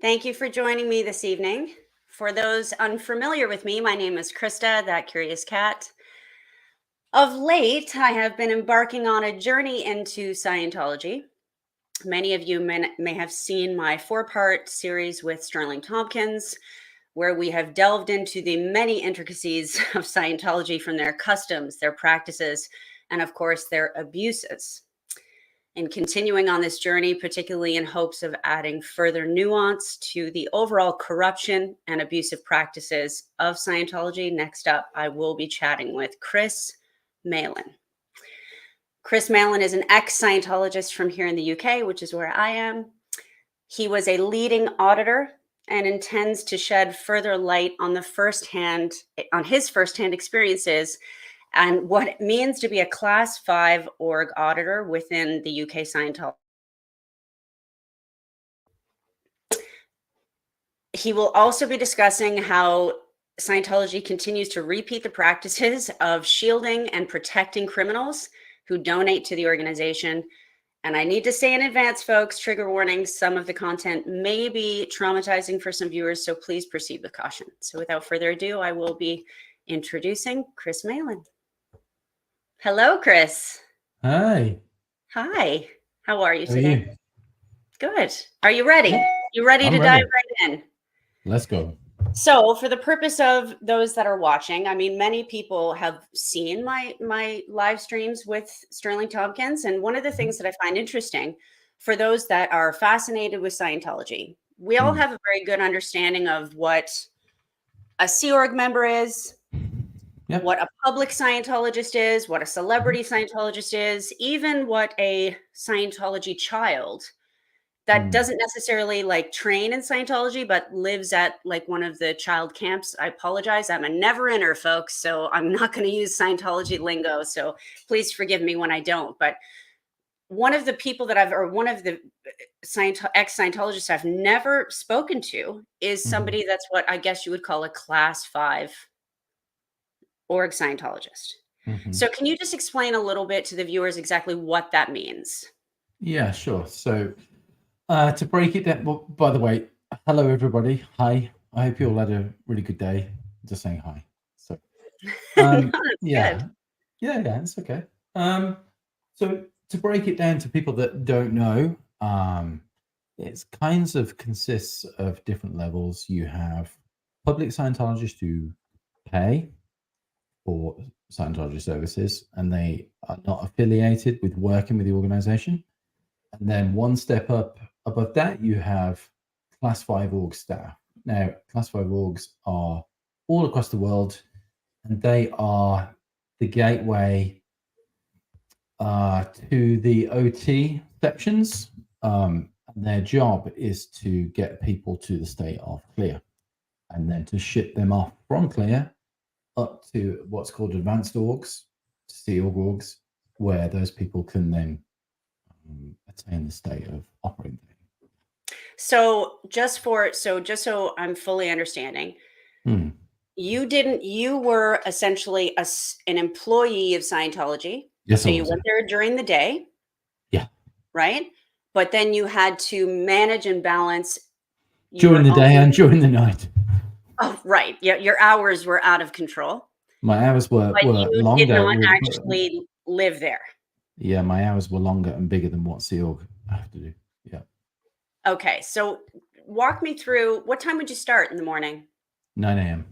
Thank you for joining me this evening. For those unfamiliar with me, my name is Krista, that curious cat. Of late, I have been embarking on a journey into Scientology. Many of you may have seen my 4-part series with Sterling Tompkins, where we have delved into the many intricacies of Scientology, from their customs, their practices, and of course, their abuses. And continuing on this journey, particularly in hopes of adding further nuance to the overall corruption and abusive practices of Scientology. Next up, I will be chatting with Chris Malin. Chris Malin is an ex-Scientologist from here in the UK, which is where I am. He was a leading auditor and intends to shed further light on his firsthand experiences and what it means to be a Class 5 org auditor within the UK Scientology. He will also be discussing how Scientology continues to repeat the practices of shielding and protecting criminals who donate to the organization. And I need to say in advance, folks, trigger warning, some of the content may be traumatizing for some viewers, so please proceed with caution. So without further ado, I will be introducing Chris Malin. Hello, Chris. Hi. Hi. How are you How are today? you? Good. Are you ready? Yeah, You ready I'm to ready. dive right in? Let's go. So, for the purpose of those that are watching, I mean, many people have seen my live streams with Sterling Tompkins, and one of the things that I find interesting for those that are fascinated with Scientology, we all have a very good understanding of what a Sea Org member is, Yep. what a public Scientologist is, what a celebrity Scientologist is, even what a Scientology child that doesn't necessarily like train in Scientology, but lives at like one of the child camps. I apologize. I'm a never-inner, folks, so I'm not going to use Scientology lingo. So please forgive me when I don't. But one of the people that one of the ex-Scientologists I've never spoken to is somebody that's what I guess you would call a Class 5 org Scientologist. So can you just explain a little bit to the viewers exactly what that means? Yeah, sure. So to break it down, well, by the way, hello everybody. Hi. I hope you all had a really good day. Just saying hi. So No, that's yeah. good. Yeah, it's okay. So to break it down to people that don't know, it kinds of consists of different levels. You have public Scientologists who pay for Scientology services, and they are not affiliated with working with the organization. And then one step up above that, you have Class 5 org staff. Now, Class 5 orgs are all across the world, and they are the gateway to the OT sections. And their job is to get people to the state of clear, and then to ship them off from clear up to what's called advanced orgs, Sea orgs, where those people can then attain the state of operating. So just so I'm fully understanding, you were essentially an employee of Scientology. Yes, So I you was. went there during the day. Yeah. Right? But then you had to manage and balance During the day and during the night. Oh, right. Yeah, your hours were out of control. My hours were You did longer. not actually live there. Yeah, my hours were longer and bigger than what Sea Org have to do. Yeah. Okay, so walk me through, what time would you start in the morning? 9 a.m.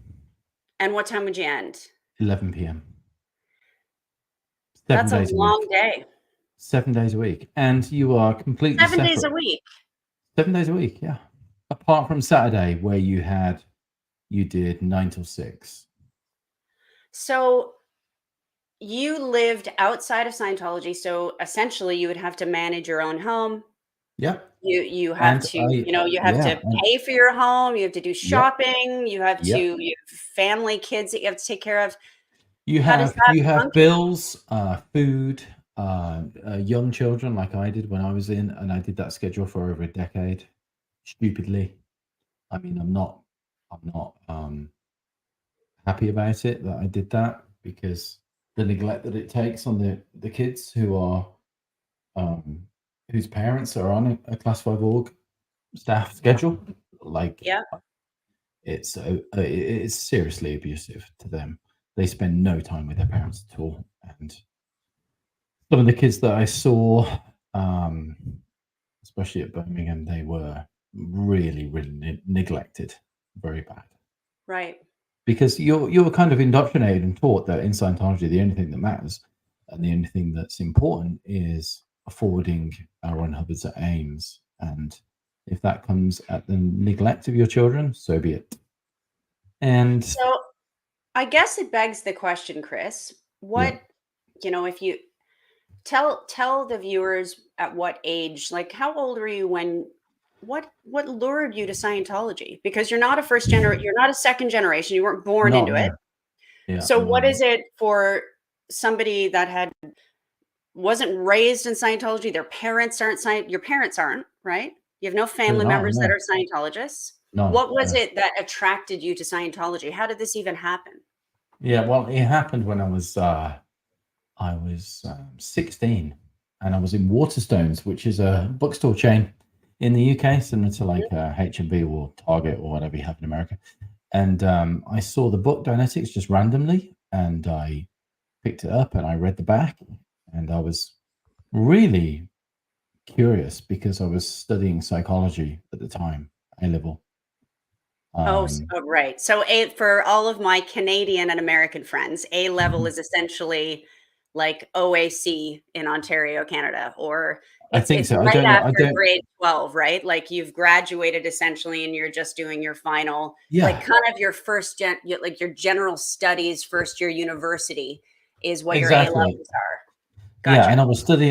And what time would you end? 11 p.m. That's a long day. 7 days a week. And you are completely 7 days a separate. week. 7 days a week, yeah. Apart from Saturday, where you did 9 till 6. So you lived outside of Scientology, so essentially you would have to manage your own home. Yep. You have to, you have to pay for your home, you have to do shopping, you have family, kids that you have to take care of. You have bills, food, young children like I did when I was in, and I did that schedule for over a decade. Stupidly. I mean, I'm not happy about it that I did that, because the neglect that it takes on the kids who are whose parents are on a Class 5 org staff schedule. Like Yeah. it's seriously abusive to them. They spend no time with their parents at all, and some of the kids that I saw, um, especially at Birmingham, they were really, really neglected, very bad. Right. Because you're kind of indoctrinated and taught that in Scientology, the only thing that matters and the only thing that's important is forwarding our unhubbard's aims. And if that comes at the neglect of your children, so be it. And So I guess it begs the question, Chris, yeah, if you tell the viewers at what age, like how old were you when what lured you to Scientology? Because you're not a second generation, you weren't born not into it. no, yeah, So no, what is it for somebody that wasn't raised in Scientology, their parents aren't your parents aren't, right? You have no they're family not, members that no, are Scientologists. no, What was no. it that attracted you to Scientology? How did this even happen? Yeah, well, it happened when I was 16, and I was in Waterstones, which is a bookstore chain in the UK, similar to like H&B or Target or whatever you have in America. And I saw the book Dianetics just randomly, and I picked it up and I read the back, and I was really curious because I was studying psychology at the time, A level. Right. So for all of my Canadian and American friends, A level is essentially like OAC in Ontario, Canada, or I it's think it's so. I right don't know. I after don't. grade 12, right? Like you've graduated essentially and you're just doing your final, like Yeah, kind of your like your general studies first year university is what your A exactly. levels are. Yeah, and Gotcha.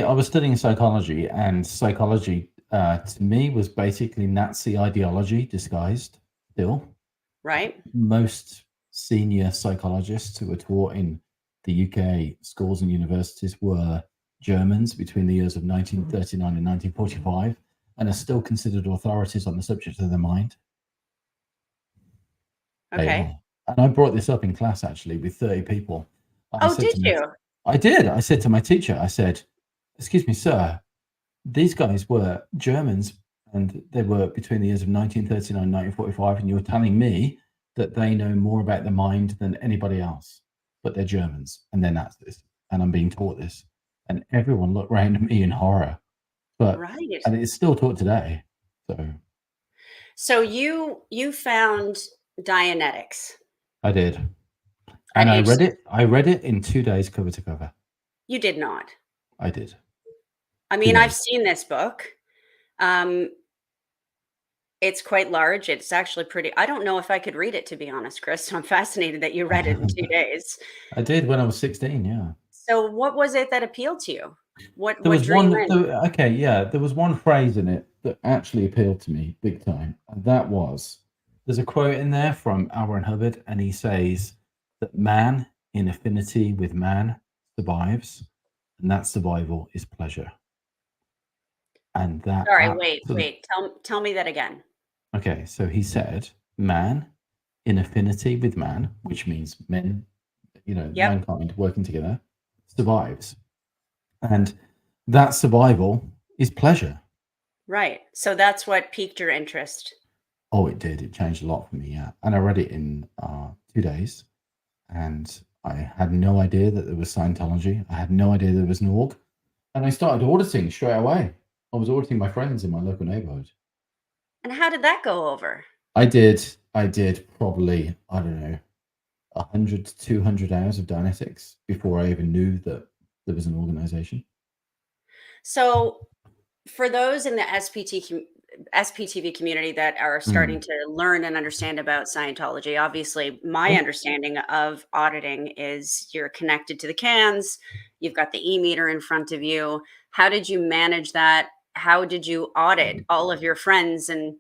I was studying psychology, and psychology to me was basically Nazi ideology disguised. Still, Right? most senior psychologists who were taught in the UK schools and universities were Germans between the years of 1939 and 1945, and are still considered authorities on the subject of the mind. They Okay. are. And I brought this up in class actually with 30 people. I Oh, said did to my, you? I did. I said to my teacher, I said, "Excuse me, sir, these guys were Germans and they were between the years of 1939 and 1945, and you're telling me that they know more about the mind than anybody else, but they're Germans and they're Nazis, and I'm being taught this." And everyone looked around at me in horror, but Right. and it's still taught today. So So you found Dianetics I did, at and I age read it. I read it in 2 days, cover to cover. You did not. I did I two mean, I've days. seen this book. Um, it's quite large. It's actually pretty I don't know if I could read it, to be honest, Chris. So I'm fascinated that you read it in 2 days. I did when I was 16. Yeah. So what was it that appealed to you? There What was drew you one. in? Okay, yeah, there was one phrase in it that actually appealed to me big time, and that was there's a quote in there from Aaron Hubbard, and he says that man in affinity with man survives, and that survival is pleasure. And that Sorry, absolutely wait. Tell me that again. okay. So he said, man in affinity with man, which means men, Yep, mankind working together, survives, and that survival is pleasure. right. So that's what piqued your interest. Oh, it did. It changed a lot for me, yeah. And I read it in 2 days, and I had no idea that there was Scientology. I had no idea there was an org, and I started auditing straight away. I was auditing my friends in my local neighborhood. And how did that go over? I did. I did probably I don't know 100 to 200 hours of Dianetics before I even knew that there was an organization. So for those in the SPTV community that are starting Mm. to learn and understand about Scientology, obviously, my Sure. understanding of auditing is you're connected to the cans, you've got the e-meter in front of you. How did you manage that? How did you audit all of your friends and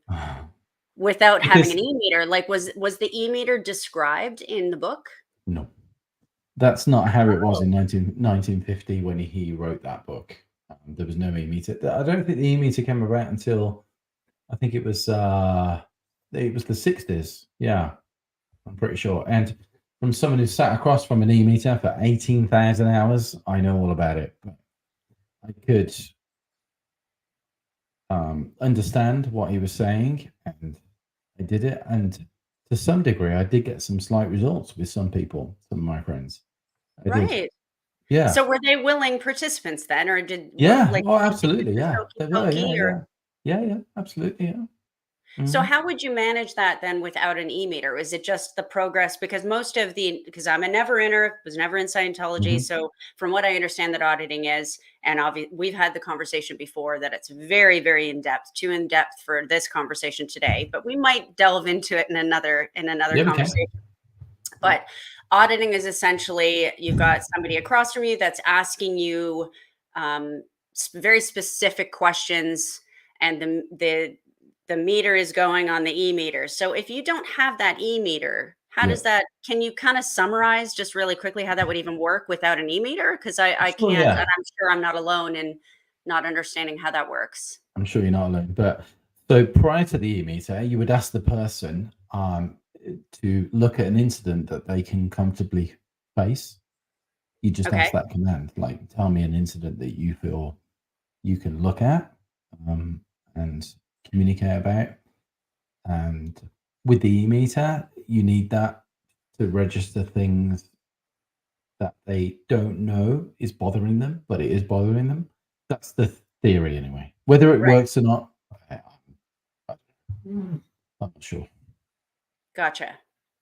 without having Because an e-meter? Like was the e-meter described in the book? no, that's not how it was Oh, in 1950 when he wrote that book. There was no e-meter. I don't think the e-meter came about until I think it was the 60s. Yeah, I'm pretty sure. And from someone who sat across from an e-meter for 18,000 hours, I know all about it. But I could understand what he was saying, and I did it, and to some degree, I did get some slight results with some people, some of my friends. I did. Right. Yeah. So were they willing participants then, or Yeah. like Oh, did you think it absolutely. was Yeah. hokey They were. pokey Yeah. or Yeah. Yeah. Yeah. Absolutely. Yeah. so Hmm. how would you manage that then without an e-meter? Is it just the progress? Because most of the because I'm a never-inner, was never in Scientology. Hmm. So from what I understand that auditing is, and we've had the conversation before that it's very, very in-depth, too in-depth for this conversation today, but we might delve into it in another Yeah, we can. conversation. But auditing is essentially you've got somebody across from you that's asking you um, very specific questions, and the meter is going on the e-meter. So if you don't have that e-meter, how Yeah. does that? Can you kind of summarize just really quickly how that would even work without an e-meter? Because I Sure. can't, and Yeah. I'm sure I'm not alone in not understanding how that works. I'm sure you're not alone. But so prior to the e-meter, you would ask the person to look at an incident that they can comfortably face. You just ask Okay. that command, like, tell me an incident that you feel you can look at um, and communicate about. And with the e-meter, you need that to register things that they don't know is bothering them, but it is bothering them. That's the theory, anyway. Whether it Right. works or not, I'm not sure. Gotcha.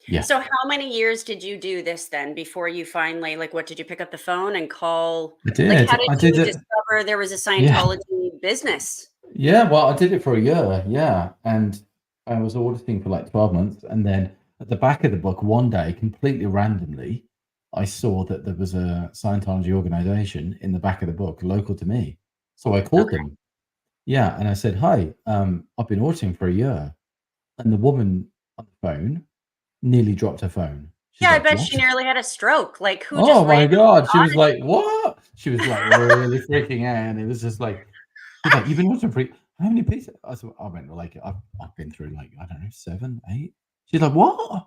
Yeah, So how many years did you do this then before you finally like what did you pick up the phone and call I like how did. did I did you it. discover there was a Yeah, Scientology business? yeah. Well, I did it for a year. Yeah, and I was auditing for like 12 months, and then at the back of the book, one day, completely randomly, I saw that there was a Scientology organization in the back of the book, local to me. So I called Okay. them. Yeah, and I said, "Hi, I've been auditing for a year," and the woman on the phone nearly dropped her phone. She's Yeah, I like, bet "What?" she nearly had a stroke. Like who just Oh my randomly god! She was audited? like, "What?" She was like really freaking out, and it was just like, she's like, "You've been watching for how many pieces?" I said, "I went like I've been through like I don't know 7, 8." She's like, "What?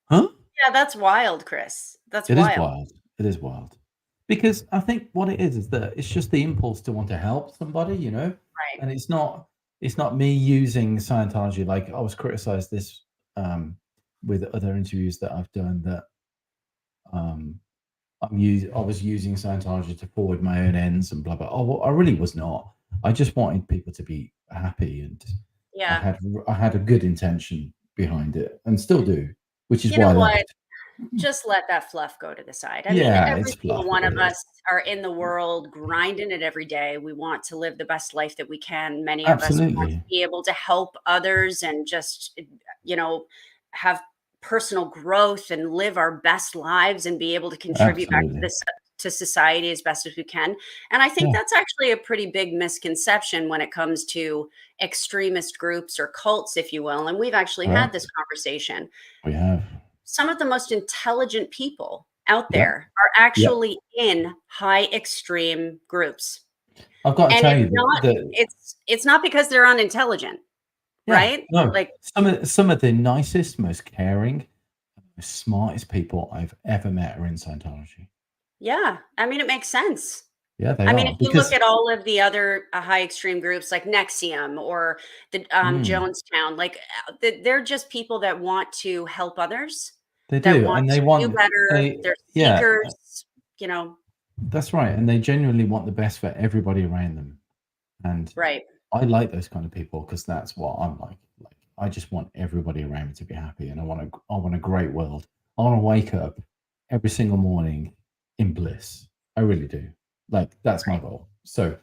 Huh?" Yeah, that's wild, Chris. That's It is wild. wild. It is wild because I think what it is that it's just the impulse to want to help somebody, Right. and it's not me using Scientology like I was criticized this um, with other interviews that I've done that um, I was using Scientology to forward my own ends and blah blah. Oh, well, I really was not. I just wanted people to be happy, and I Yeah. had I had a good intention behind it, and still do, which is You why know I what? left. Just let that fluff go to the side. I mean, Yeah, every it's single fluff. one of It is us are in the world grinding it every day. We want to live the best life that we can. Many of us want to absolutely, be able to help others and just, you know, have personal growth and live our best lives and be able to contribute back to absolutely. this to society as best as we can. And I think Yeah, that's actually a pretty big misconception when it comes to extremist groups or cults, if you will. And we've actually had correct. this conversation. We have. Some of the most intelligent people out Yep. there are Yep. actually in high extreme groups. I've got to And tell it's you not that it's not because they're unintelligent, yeah, right? no, Like, some of the nicest, most caring, most smartest people I've ever met are in Scientology. yeah, I mean, it makes sense. Yeah, they I mean, if are you look because at all of the other high extreme groups like Nexium or the mm, Jonestown, like they're just people that want to help others, they that do, want and they to do want better. they They're yeah, seekers, you know, that's right, and they genuinely want the best for everybody around them. And right? I like those kind of people because that's what I'm like. Like I just want everybody around me to be happy, and I want a great world. I want to wake up every single morning in bliss. I really do. Like that's my Right. goal. So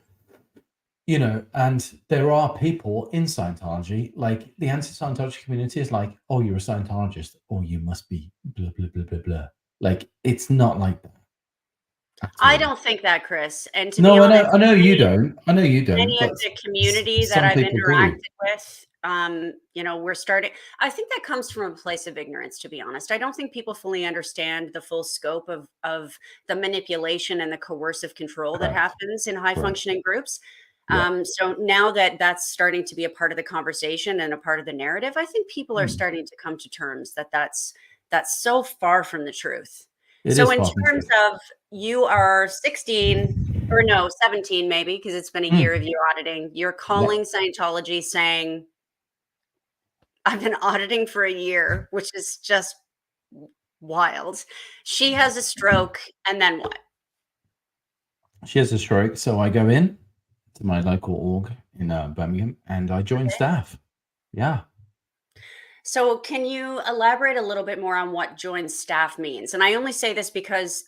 and there are people in Scientology, like the anti-Scientology community is like, oh, you're a Scientologist, or you must be blah blah blah blah blah. Like it's not like that at I all. don't think that, Chris. And to be No, I know, honest, I know you many don't. I know you don't, many of but the community that some I've people do. interacted with, we're starting. I think that comes from a place of ignorance, to be honest. I don't think people fully understand the full scope of the manipulation and the coercive control that Correct. happens in high Correct. functioning groups. Yeah. So now that that's starting to be a part of the conversation and a part of the narrative, I think people are Mm. starting to come to terms that that's so far from the truth. It So is in far from terms truth. of you are 16 or no, 17 maybe, because it's been a year Mm. of you auditing. You're Yeah. calling Scientology saying, I've been auditing for a year, which is just wild. She has a stroke, and then what? She has a stroke, so I go in to my local org in Birmingham, and I join Okay. staff. Yeah. So, can you elaborate a little bit more on what join staff means? And I only say this because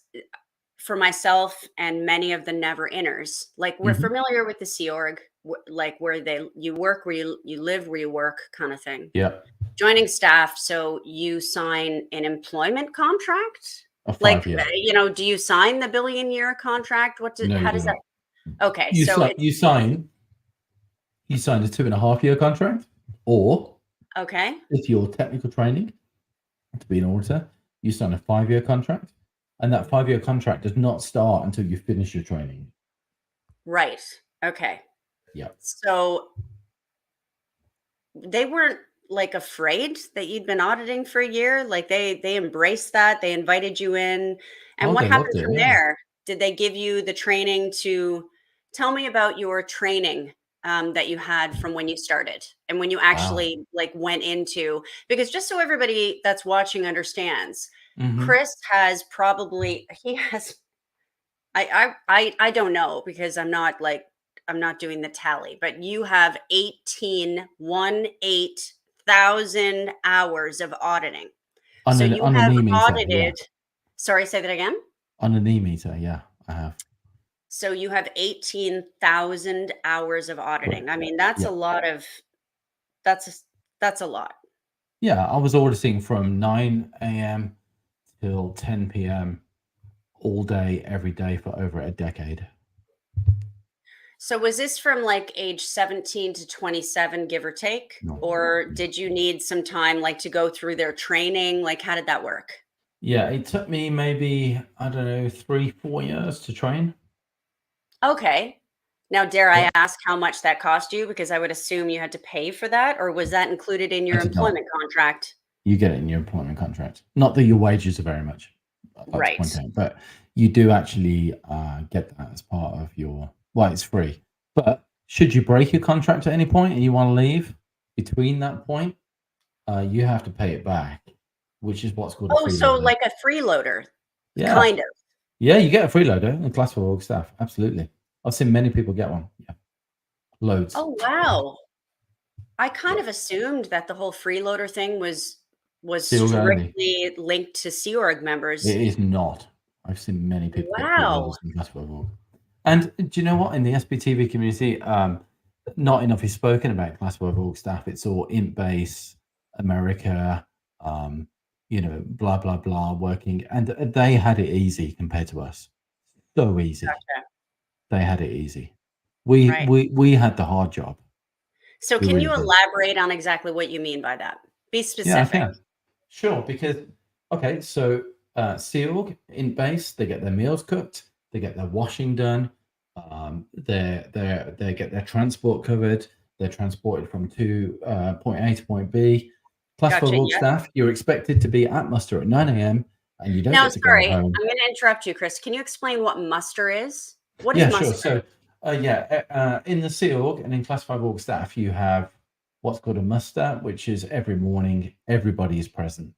for myself and many of the never inners, like we're Hmm. familiar with the Sea Org, like where you work, where you live, where you work, kind of thing. Yeah. Joining staff, so you sign an employment contract. A Like, 5 year. do you sign the billion-year contract? No, you How do does that? not. Okay, You so sign. it's You sign a 2.5 year contract, or okay, if you're technical training to be an auditor, you sign a 5 year contract, and that 5 year contract does not start until you finish your training. right. Okay, Yeah. so they weren't like afraid that you'd been auditing for a year. Like they embraced that. They invited you in. And Oh, what they loved happened it. from Yeah. there? Did they give you the training to tell me about your training that you had from when you started and when you Wow. actually like went into, because just so everybody that's watching understands, Hmm. Chris has probably he has I don't know because I'm not doing the tally, but you have 8,000 hours of auditing. So you On an have e-meter. Yeah. audited, sorry, say that again. On an e-meter. Yeah, I have. So you have 18,000 hours of auditing. Correct. I mean, that's a Yeah. lot of that's a, that's a lot. Yeah. I was auditing from 9 a.m. till 10 p.m. all day, every day for over a decade. So was this from like age 17 to 27, give or take? No. Or No. did you need some time like to go through their training? Like how did that work? Yeah, it took me maybe, I don't know, 3, 4 years to train. Okay. Now, dare Yeah. I ask how much that cost you? Because I would assume you had to pay for that, or was that included in I your did not. employment contract? You get it in your employment contract. Not that your wages are very much, I'd like to Right. point out, but you do actually get that as part of your, well, it's free. But should you break your contract at any point and you want to leave between that point, you have to pay it back, which is what's called a Oh, so freeloader. like a freeloader, Yeah. kind of. Yeah, you get a freeloader in class for org staff. Absolutely. I've seen many people get one. Yeah. Loads. Oh, wow. I kind Yeah. of assumed that the whole freeloader thing was Seal only. strictly linked to Sea Org members. It is not. I've seen many people get Wow. freeloaders in class for org. And do you know what? In the SBTV community, not enough is spoken about class for org staff. It's all int base, America, um, blah blah blah, working, and they had it easy compared to us. So easy. Gotcha. They had it easy. We Right. we we had the hard job. So We can really you did. elaborate on exactly what you mean by that? Be Yeah, I specific. can. Sure, because okay, so Sea Org in base, they get their meals cooked, they get their washing done, they get their transport covered, they're transported from point A to point B. Class 5 Gotcha. org Yes. staff, you're expected to be at muster at 9 a.m. and you don't Now, get to go sorry, home. I'm going to interrupt you, Chris. Can you explain what muster is? What is Yeah, sure. muster? So, in the Sea Org and in Class 5 org staff, you have what's called a muster, which is every morning, everybody is present.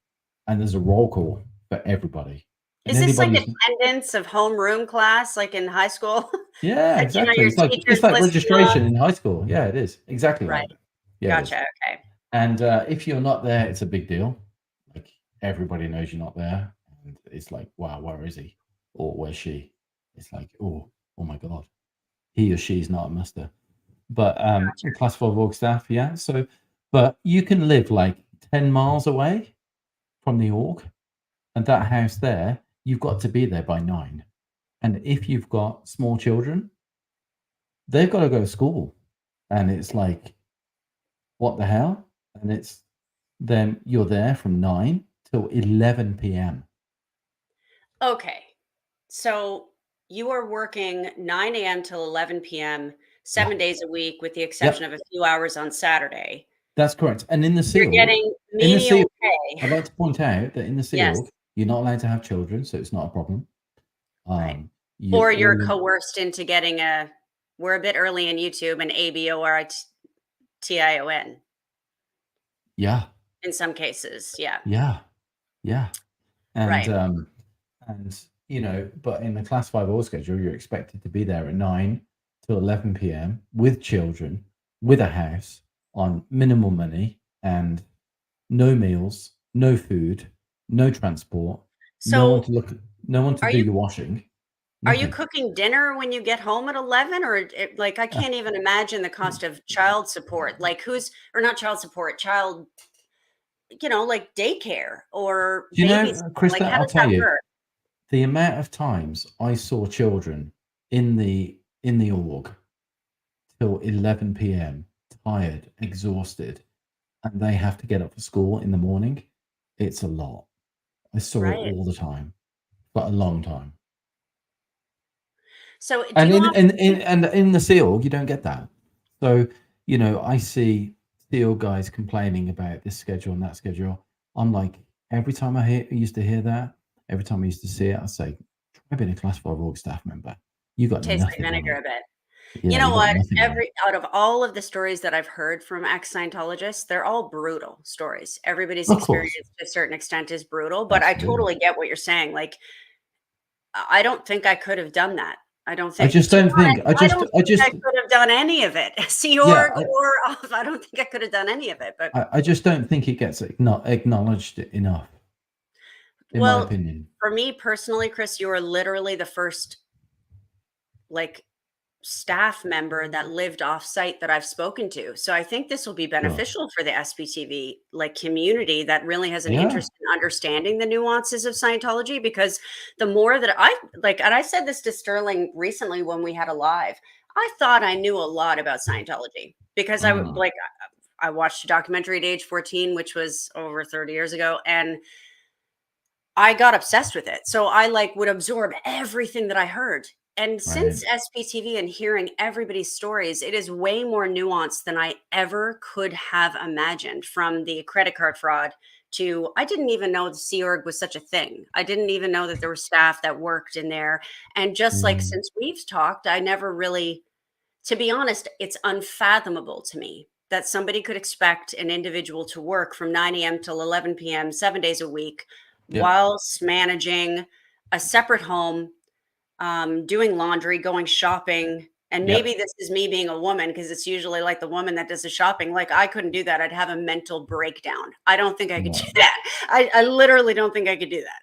And there's a roll call for everybody. And Is this like anybody who's, attendance of homeroom class, like in high school? yeah, Your exactly. It's teachers like listing off. registration in high school. Yeah, it is. Exactly Right. like that. Yeah, it is. Gotcha. Okay. And if you're not there, it's a big deal. Like everybody knows you're not there. And it's like, wow, where is he? Or where's she? It's like, oh my God. He or she is not a muster. But Gotcha. class 5 org staff, yeah. So, but you can live like 10 miles away from the org, and that house there, you've got to be there by 9. And if you've got small children, they've got to go to school. And it's like, what the hell? And it's then you're there from 9 till 11 p.m. Okay. So you are working 9 a.m. till 11 p.m., Yeah. 7 days a week, with the exception Yep. of a few hours on Saturday. That's correct. And in the You're Sea Org, getting in the Sea menial pay. I'd like to point out that in the Sea Yes. Org, you're not allowed to have children, so it's not a problem. Right. You Or you're all coerced into getting we're a bit early in YouTube, an ABORTION. Yeah. in some cases. Yeah. Yeah. Yeah. And, Right. but in the class 5 org schedule, you're expected to be there at 9 to 11 p.m. with children, with a house, on minimal money, and no meals, no food, no transport, no one So to no one to are do you your washing, are you nothing. cooking dinner when you get home at 11, or like I Uh, can't even imagine the cost of child support. Like who's or not child support, child, like daycare or do you know, babysitting. Like Krista, how I'll does tell that you, work? the amount of times I saw children in the org till 11 p.m., tired, exhausted, and they have to get up for school in the morning, it's a lot. I saw it Right. all the time for a long time. So do And you in the SEAL, you don't get that. So, I see SEAL guys complaining about this schedule and that schedule. I'm like, every time used to hear that, every time I used to see it, I say, try being a class 5 org staff member. You got taste like nothing on vinegar it. a bit? You Yeah, know you got what? nothing on it. Every out of all of the stories that I've heard from ex-Scientologists, they're all brutal stories. Everybody's Of course. experience to a certain extent is brutal, but I Absolutely. totally get what you're saying. Like, I don't think I could have done that. I don't I think just to be don't think honest, I don't think I could have done any of it. Sea yeah, Org or off, I don't think I could have done any of it, but I just don't think it gets acknowledged enough, in my well, opinion. for me personally, Chris, you are literally the first, like, staff member that lived off site that I've spoken to. So I think this will be Sure. beneficial for the SPTV like community that really has an Yeah. interest in understanding the nuances of Scientology, because the more that I like, and I said this to Sterling recently when we had a live, I thought I knew a lot about Scientology because Mm, I watched a documentary at age 14, which was over 30 years ago, and I got obsessed with it. So I like would absorb everything that I heard. And right. since SPTV and hearing everybody's stories, it is way more nuanced than I ever could have imagined, from the credit card fraud to I didn't even know the Sea Org was such a thing. I didn't even know that there were staff that worked in there. And just like Mm, since we've talked, I never really, to be honest, it's unfathomable to me that somebody could expect an individual to work from 9 a.m. till 11 p.m., 7 days a week, yep, whilst managing a separate home, doing laundry, going shopping. And maybe yep. this is me being a woman because it's usually like the woman that does the shopping. Like I couldn't do that. I'd have a mental breakdown. I don't think I could do Right. that. I literally don't think I could do that.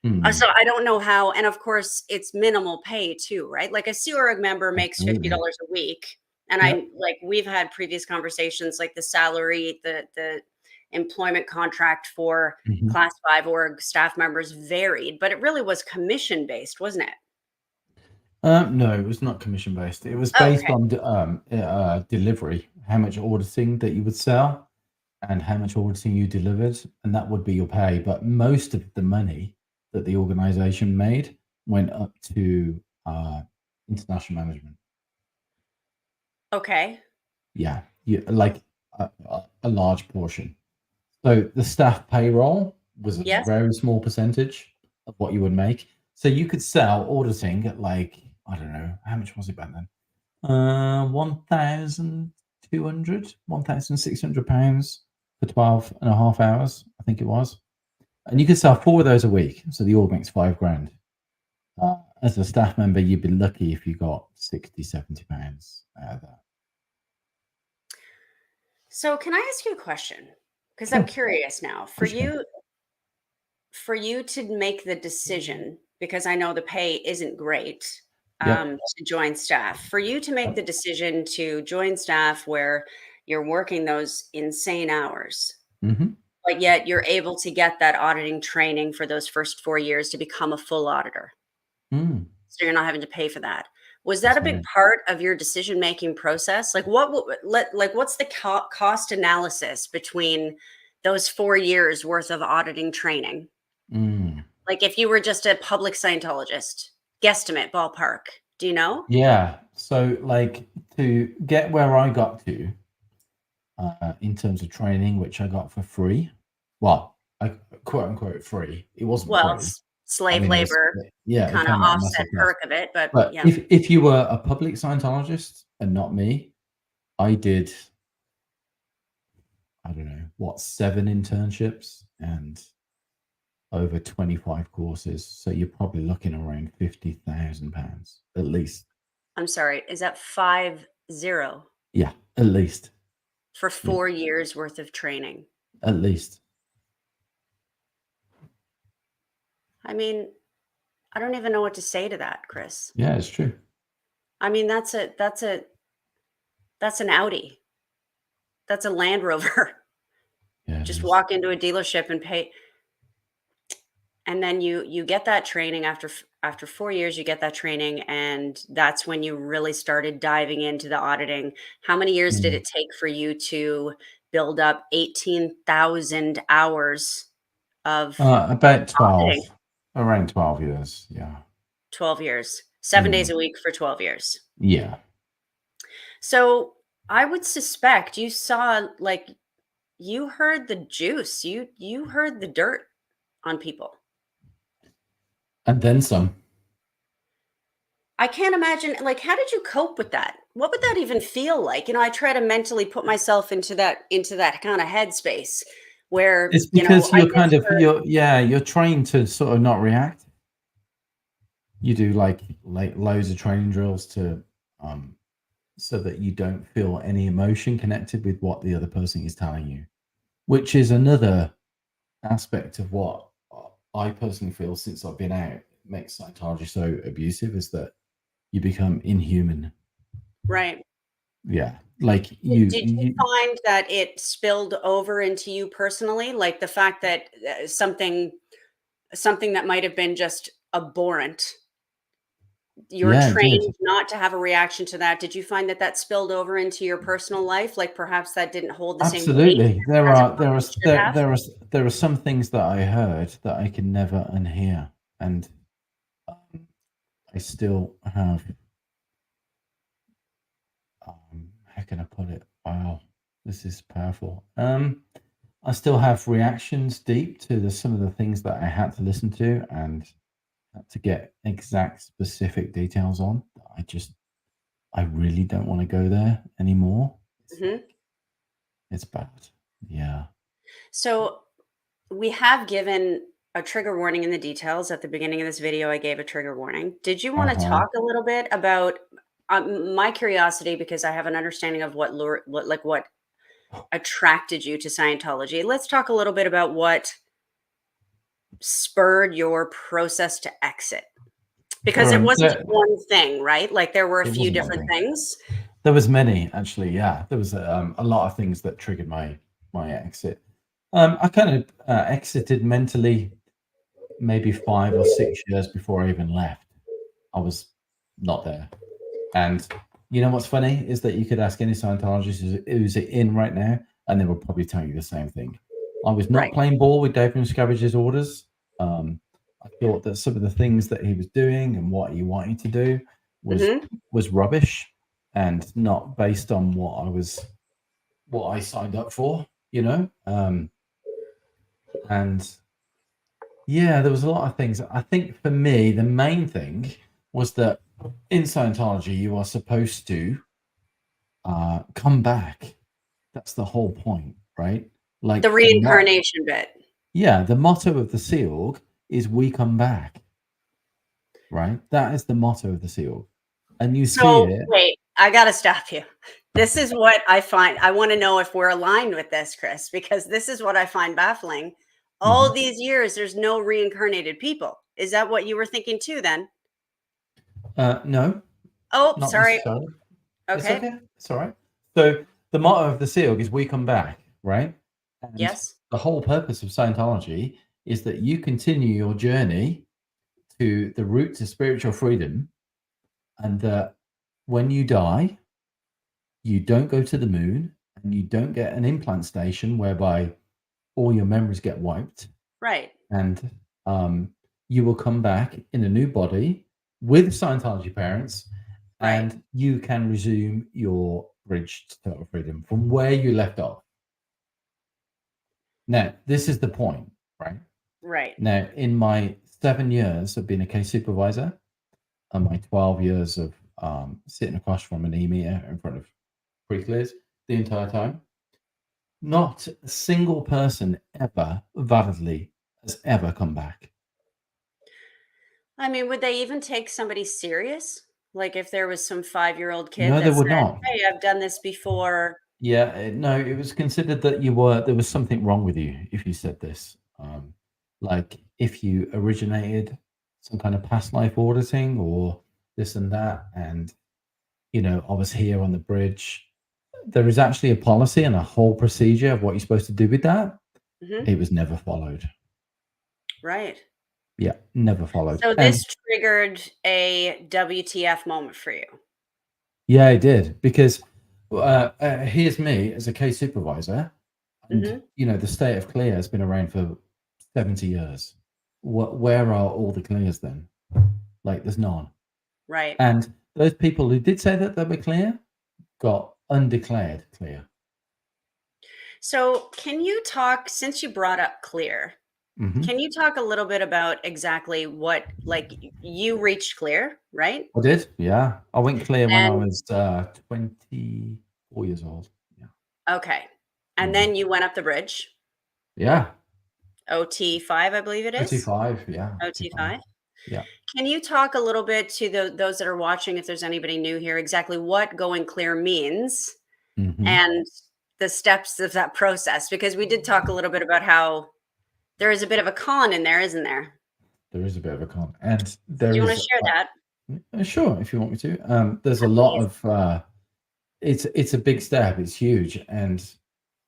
Mm, So I don't know how, and of course it's minimal pay too, right? Like a Sea Org member makes absolutely. $50 a week, and I Yep. like we've had previous conversations, like the salary, the employment contract for Mhm. Class 5 org staff members varied, but it really was commission based, wasn't it? No, it was not commission based. It was based Okay, on delivery, how much auditing that you would sell and how much auditing you delivered, and that would be your pay. But most of the money that the organization made went up to international management. okay, Yeah, like a large portion. So the staff payroll was a yes, very small percentage of what you would make. So you could sell auditing at like, I don't know, how much was it back then? 1,200, £1,600 for 12 and a half hours, I think it was. And you could sell 4 of those a week. So the org makes 5 grand. As a staff member, you'd be lucky if you got 60, £70 out of that. so can I ask you a question, because I'm Sure, of curious now, course you can. for you to make the decision, because I know the pay isn't great, Yep. to join staff, for you to make the Yep. decision to join staff where you're working those insane hours, Hmm. but yet you're able to get that auditing training for those first 4 years to become a full auditor. Mm, So you're not having to pay for that. Was that that's a big right. part of your decision making process? Like what's the cost analysis between those 4 years worth of auditing training? Mm. Like if you were just a public Scientologist, guesstimate ballpark. Do you know? Yeah. So, like, to get where I got to in terms of training, which I got for free, well, I quote unquote free. It wasn't Well, free. it's I slave mean, labor yeah, it kind of came at a offset massive cost. perk of it, but But yeah. if you were a public Scientologist and not me, I did I don't know, what, 7 internships and over 25 courses. So you're probably looking around £50,000 at least. I'm sorry, is that 50 Yeah, at least. for Yeah, 4 years worth of training? at least. I mean, I don't even know what to say to that, Chris. Yeah, it's true. I mean, that's an Audi. That's a Land Rover. Yeah, it Just is. walk into a dealership and pay, and then you get that training after 4 years. You get that training, and that's when you really started diving into the auditing. How many years did Mm. it take for you to build up 18,000 hours of About 12, auditing? around 12 years. Yeah. 12 years, 7 days Mm. a week for 12 years. Yeah. So, I would suspect you saw, like, you heard the juice, you heard the dirt on people. And then some. I can't imagine, like, how did you cope with that? What would that even feel like? I try to mentally put myself into that kind of headspace where, It's because I you're just kind of, heard. you're trained to sort of not react. You do like loads of training drills to, um, so that you don't feel any emotion connected with what the other person is telling you, which is another aspect of what I personally feel since I've been out makes Scientology so abusive is that you become inhuman. Right. Yeah, like Did you find that it spilled over into you personally? Like the fact that something that might have been just abhorrent, you're yeah, it did. trained not to have a reaction to that. Did you find that that spilled over into your personal life? Like perhaps that didn't hold the same weight Absolutely. There as it are there are probably should there have? there are there are some things that I heard that I can never unhear, and um, I still have. How can I put it? Wow, this is powerful. I still have reactions deep to some of the things that I had to listen to and had to get exact specific details on. I really don't want to go there anymore. It's like Mhm. it's bad. Yeah. So we have given a trigger warning in the details. At the beginning of this video, I gave a trigger warning. Did you Uh want to huh. talk a little bit about my curiosity, because I have an understanding of what attracted you to Scientology? Let's talk a little bit about what spurred your process to exit, because it wasn't There, one thing, right? Like there were a it few wasn't one different thing. things. There was many actually. Yeah, there was a lot of things that triggered my exit. I kind of exited mentally maybe 5 or 6 years before I even left. I was not there. And you know what's funny is that you could ask any Scientologist who's in right now, and they will probably tell you the same thing. I was not Right. playing ball with David Miscavige's orders. Um, I thought that some of the things that he was doing and what he wanted to do was Hmm. was rubbish and not based on what I signed up for. And yeah, there was a lot of things. I think for me, the main thing was that in Scientology, you are supposed to come back. That's the whole point, right? The Like reincarnation bit. yeah, the motto of the Sea Org is "We come back," right? That is the motto of the Sea Org, and you see So it. wait, I got to stop you. This is what I find. I want to know if we're aligned with this, Chris, because this is what I find baffling. All Mhm. these years, there's no reincarnated people. Is that what you were thinking too, then? No, Oh, not sorry. necessarily. It's Okay. okay. It's all right. So the motto of the Sea Org is "We come back," right? And Yes. the whole purpose of Scientology is that you continue your journey to the route to spiritual freedom, and that when you die, you don't go to the moon and you don't get an implant station whereby all your memories get wiped, Right. and um, you will come back in a new body with Scientology parents, Right. and you can resume your bridge to total freedom from where you left off. Now, this is the point, right? Right. Now, in my 7 years of being a case supervisor and my 12 years of sitting across from an e-meter in front of pre-clears the entire time, Not a single person ever validly has ever come back. I mean, would they even take somebody serious? Like if there was some 5-year-old kid No, they that would said, not. "Hey, I've done this before." Yeah, no, it was considered that there was something wrong with you if you said this. Like if you originated some kind of past life auditing or this and that, and I was here on the bridge. There is actually a policy and a whole procedure of what you're supposed to do with that. Mhm. It was never followed. Right. Yeah, never followed. So And this triggered a WTF moment for you. yeah, it did because here's me as a case supervisor, and Mhm. the state of clear has been around for 70 years. Where are all the clears then? Like, there's none. Right. And those people who did say that they were clear got undeclared clear. So, can you talk, since you brought up clear, Hmm. can you talk a little bit about exactly what, like, you reached clear, right? I did, yeah. I went clear when I And was 24 years old. Yeah. okay. And Mhm. then you went up the bridge, Yeah. OT5, I believe it is. 25, yeah, 25. OT5. Yeah. Can you talk a little bit to those that are watching, if there's anybody new here, exactly what going clear means Hmm. and the steps of that process? Because we did talk a little bit about how there is a bit of a con in there, isn't there? There is a bit of a con, and Do there you want is to share that? sure, if you want me to. There's a lot Please. of it's a big step. It's huge, and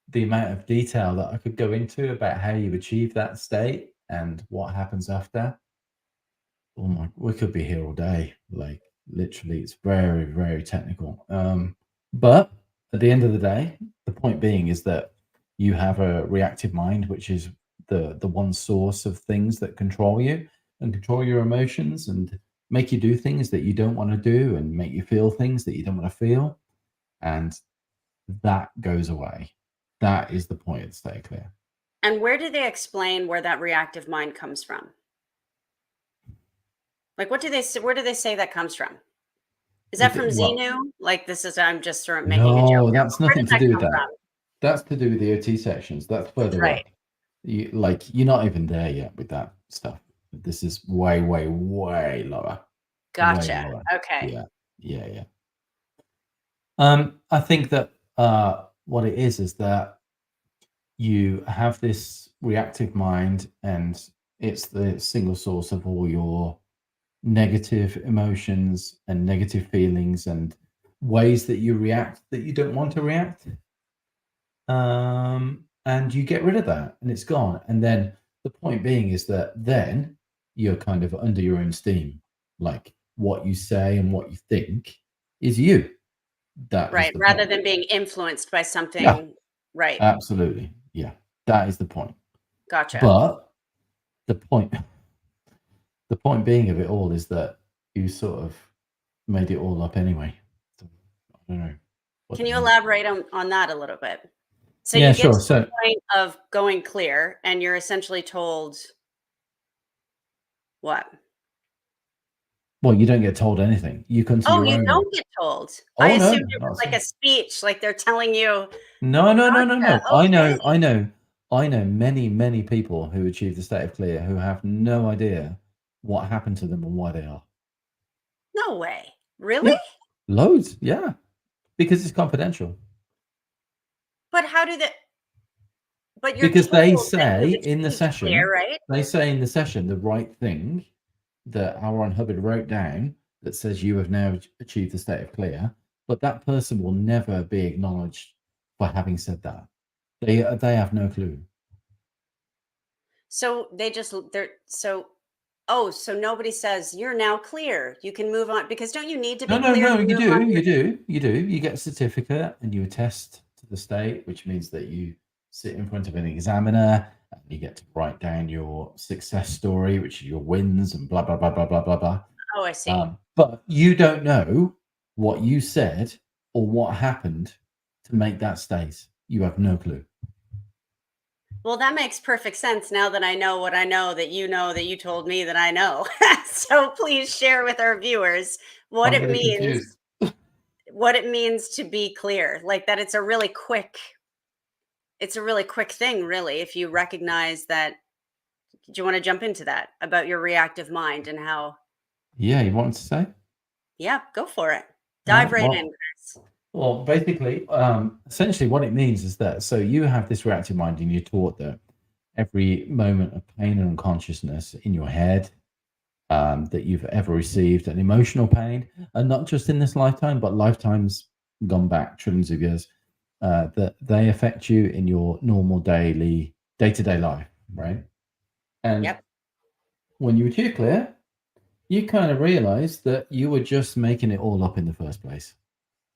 the amount of detail that I could go into about how you achieve that state and what happens after. Oh my, we could be here all day. Like literally, it's very, very technical. But at the end of the day, the point being is that you have a reactive mind, which is the one source of things that control you and control your emotions and make you do things that you don't want to do and make you feel things that you don't want to feel. And that goes away. That is the point of stay clear. And where do they explain where that reactive mind comes from? Like, what do they say? Where do they say that comes from? Is that from Well, Xenu? Like, this is, I'm just sort of making a joke no, now, that's but where nothing does to that do with come that. from? That's to do with the OT sections. That's further Right. up. You're not even there yet with that stuff. This is way, way, way lower. Way Gotcha. lower. Okay. Yeah. Yeah, yeah. I think that what it is that you have this reactive mind and it's the single source of all your negative emotions and negative feelings and ways that you react that you don't want to react. And you get rid of that and it's gone. And then the point being is that then you're kind of under your own steam. Like what you say and what you think is you. That is Right. the Rather point. than being influenced by Yeah, something. Right. absolutely. Yeah, that is the point. Gotcha. But the point, the point being of it all is that you sort of made it all up anyway. So, I don't know what Can that you means. elaborate on that a little bit? So Yeah, you get sure. to the So, point of going clear and you're essentially told what? well, you don't get told anything. You come to Oh, your you own. don't get told. I Oh no, assumed it was not like so. a speech, like they're telling you, No, no, no, no, "Gotcha, no. I know, okay." I know, I know many, many people who achieve the state of clear who have no idea what happened to them and why they are. No way. Really? Yeah, loads. Yeah, because it's confidential. But how do they, but you're Because they told that you've say in the achieved clear, session, right? the right thing that Aaron Hubbard wrote down that says you have now achieved the state of clear, but that person will never be acknowledged for having said that. They have no clue. So they just they're so, oh, so nobody says, "You're now clear. You can move on," because don't you need to No, be no, clear no. to You move do, on you your, do, you do. You get a certificate and you attest to the state, which means that you sit in front of an examiner and you get to write down your success story, which is your wins and blah blah blah blah blah blah blah. oh, I see. But you don't know what you said or what happened to make that state. You have no clue. Well, that makes perfect sense now that I know what I know that you told me that I know. So please share with our viewers what I'm it really confused. means, what it means to be clear, like that it's a really quick, it's a really quick thing, really, if you recognize that. Do you want to jump into that about your reactive mind and how? Yeah, you want to say? Yeah, go for it. All Dive right. right in, Chris. Well, basically, essentially, what it means is that so you have this reactive mind, and you're taught that every moment of pain and unconsciousness in your head that you've ever received, an emotional pain, and not just in this lifetime, but lifetimes gone back trillions of years, that they affect you in your normal daily day-to-day life, right? And Yep, when you achieve clear, you kind of realize that you were just making it all up in the first place.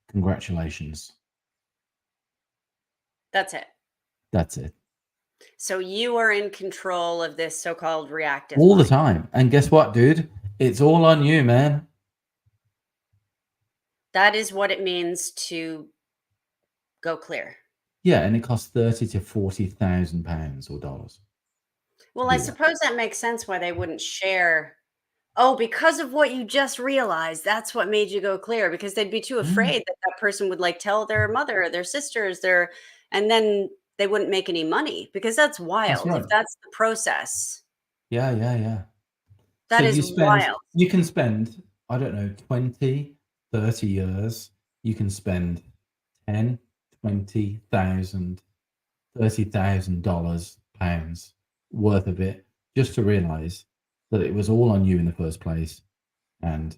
Congratulations. that's it. That's it. So you are in control of this so-called reactive All the mind. time. And guess what, dude? It's all on you, man. That is what it means to go clear. Yeah, and it costs 30 to 40,000 pounds or dollars to Well, I do that. suppose that makes sense why they wouldn't share. Oh, because of what you just realized, that's what made you go clear, because they'd be too Mm, afraid that that person would, like, tell their mother or their sisters, their and then they wouldn't make any money, because that's that's wild. right. If that's the process, Yeah, yeah, yeah. So that is wild. you can spend, I don't know, 20, 30 years. You can spend 10, 20,000, $30,000 pounds worth of it just to realize that it was all on you in the first place and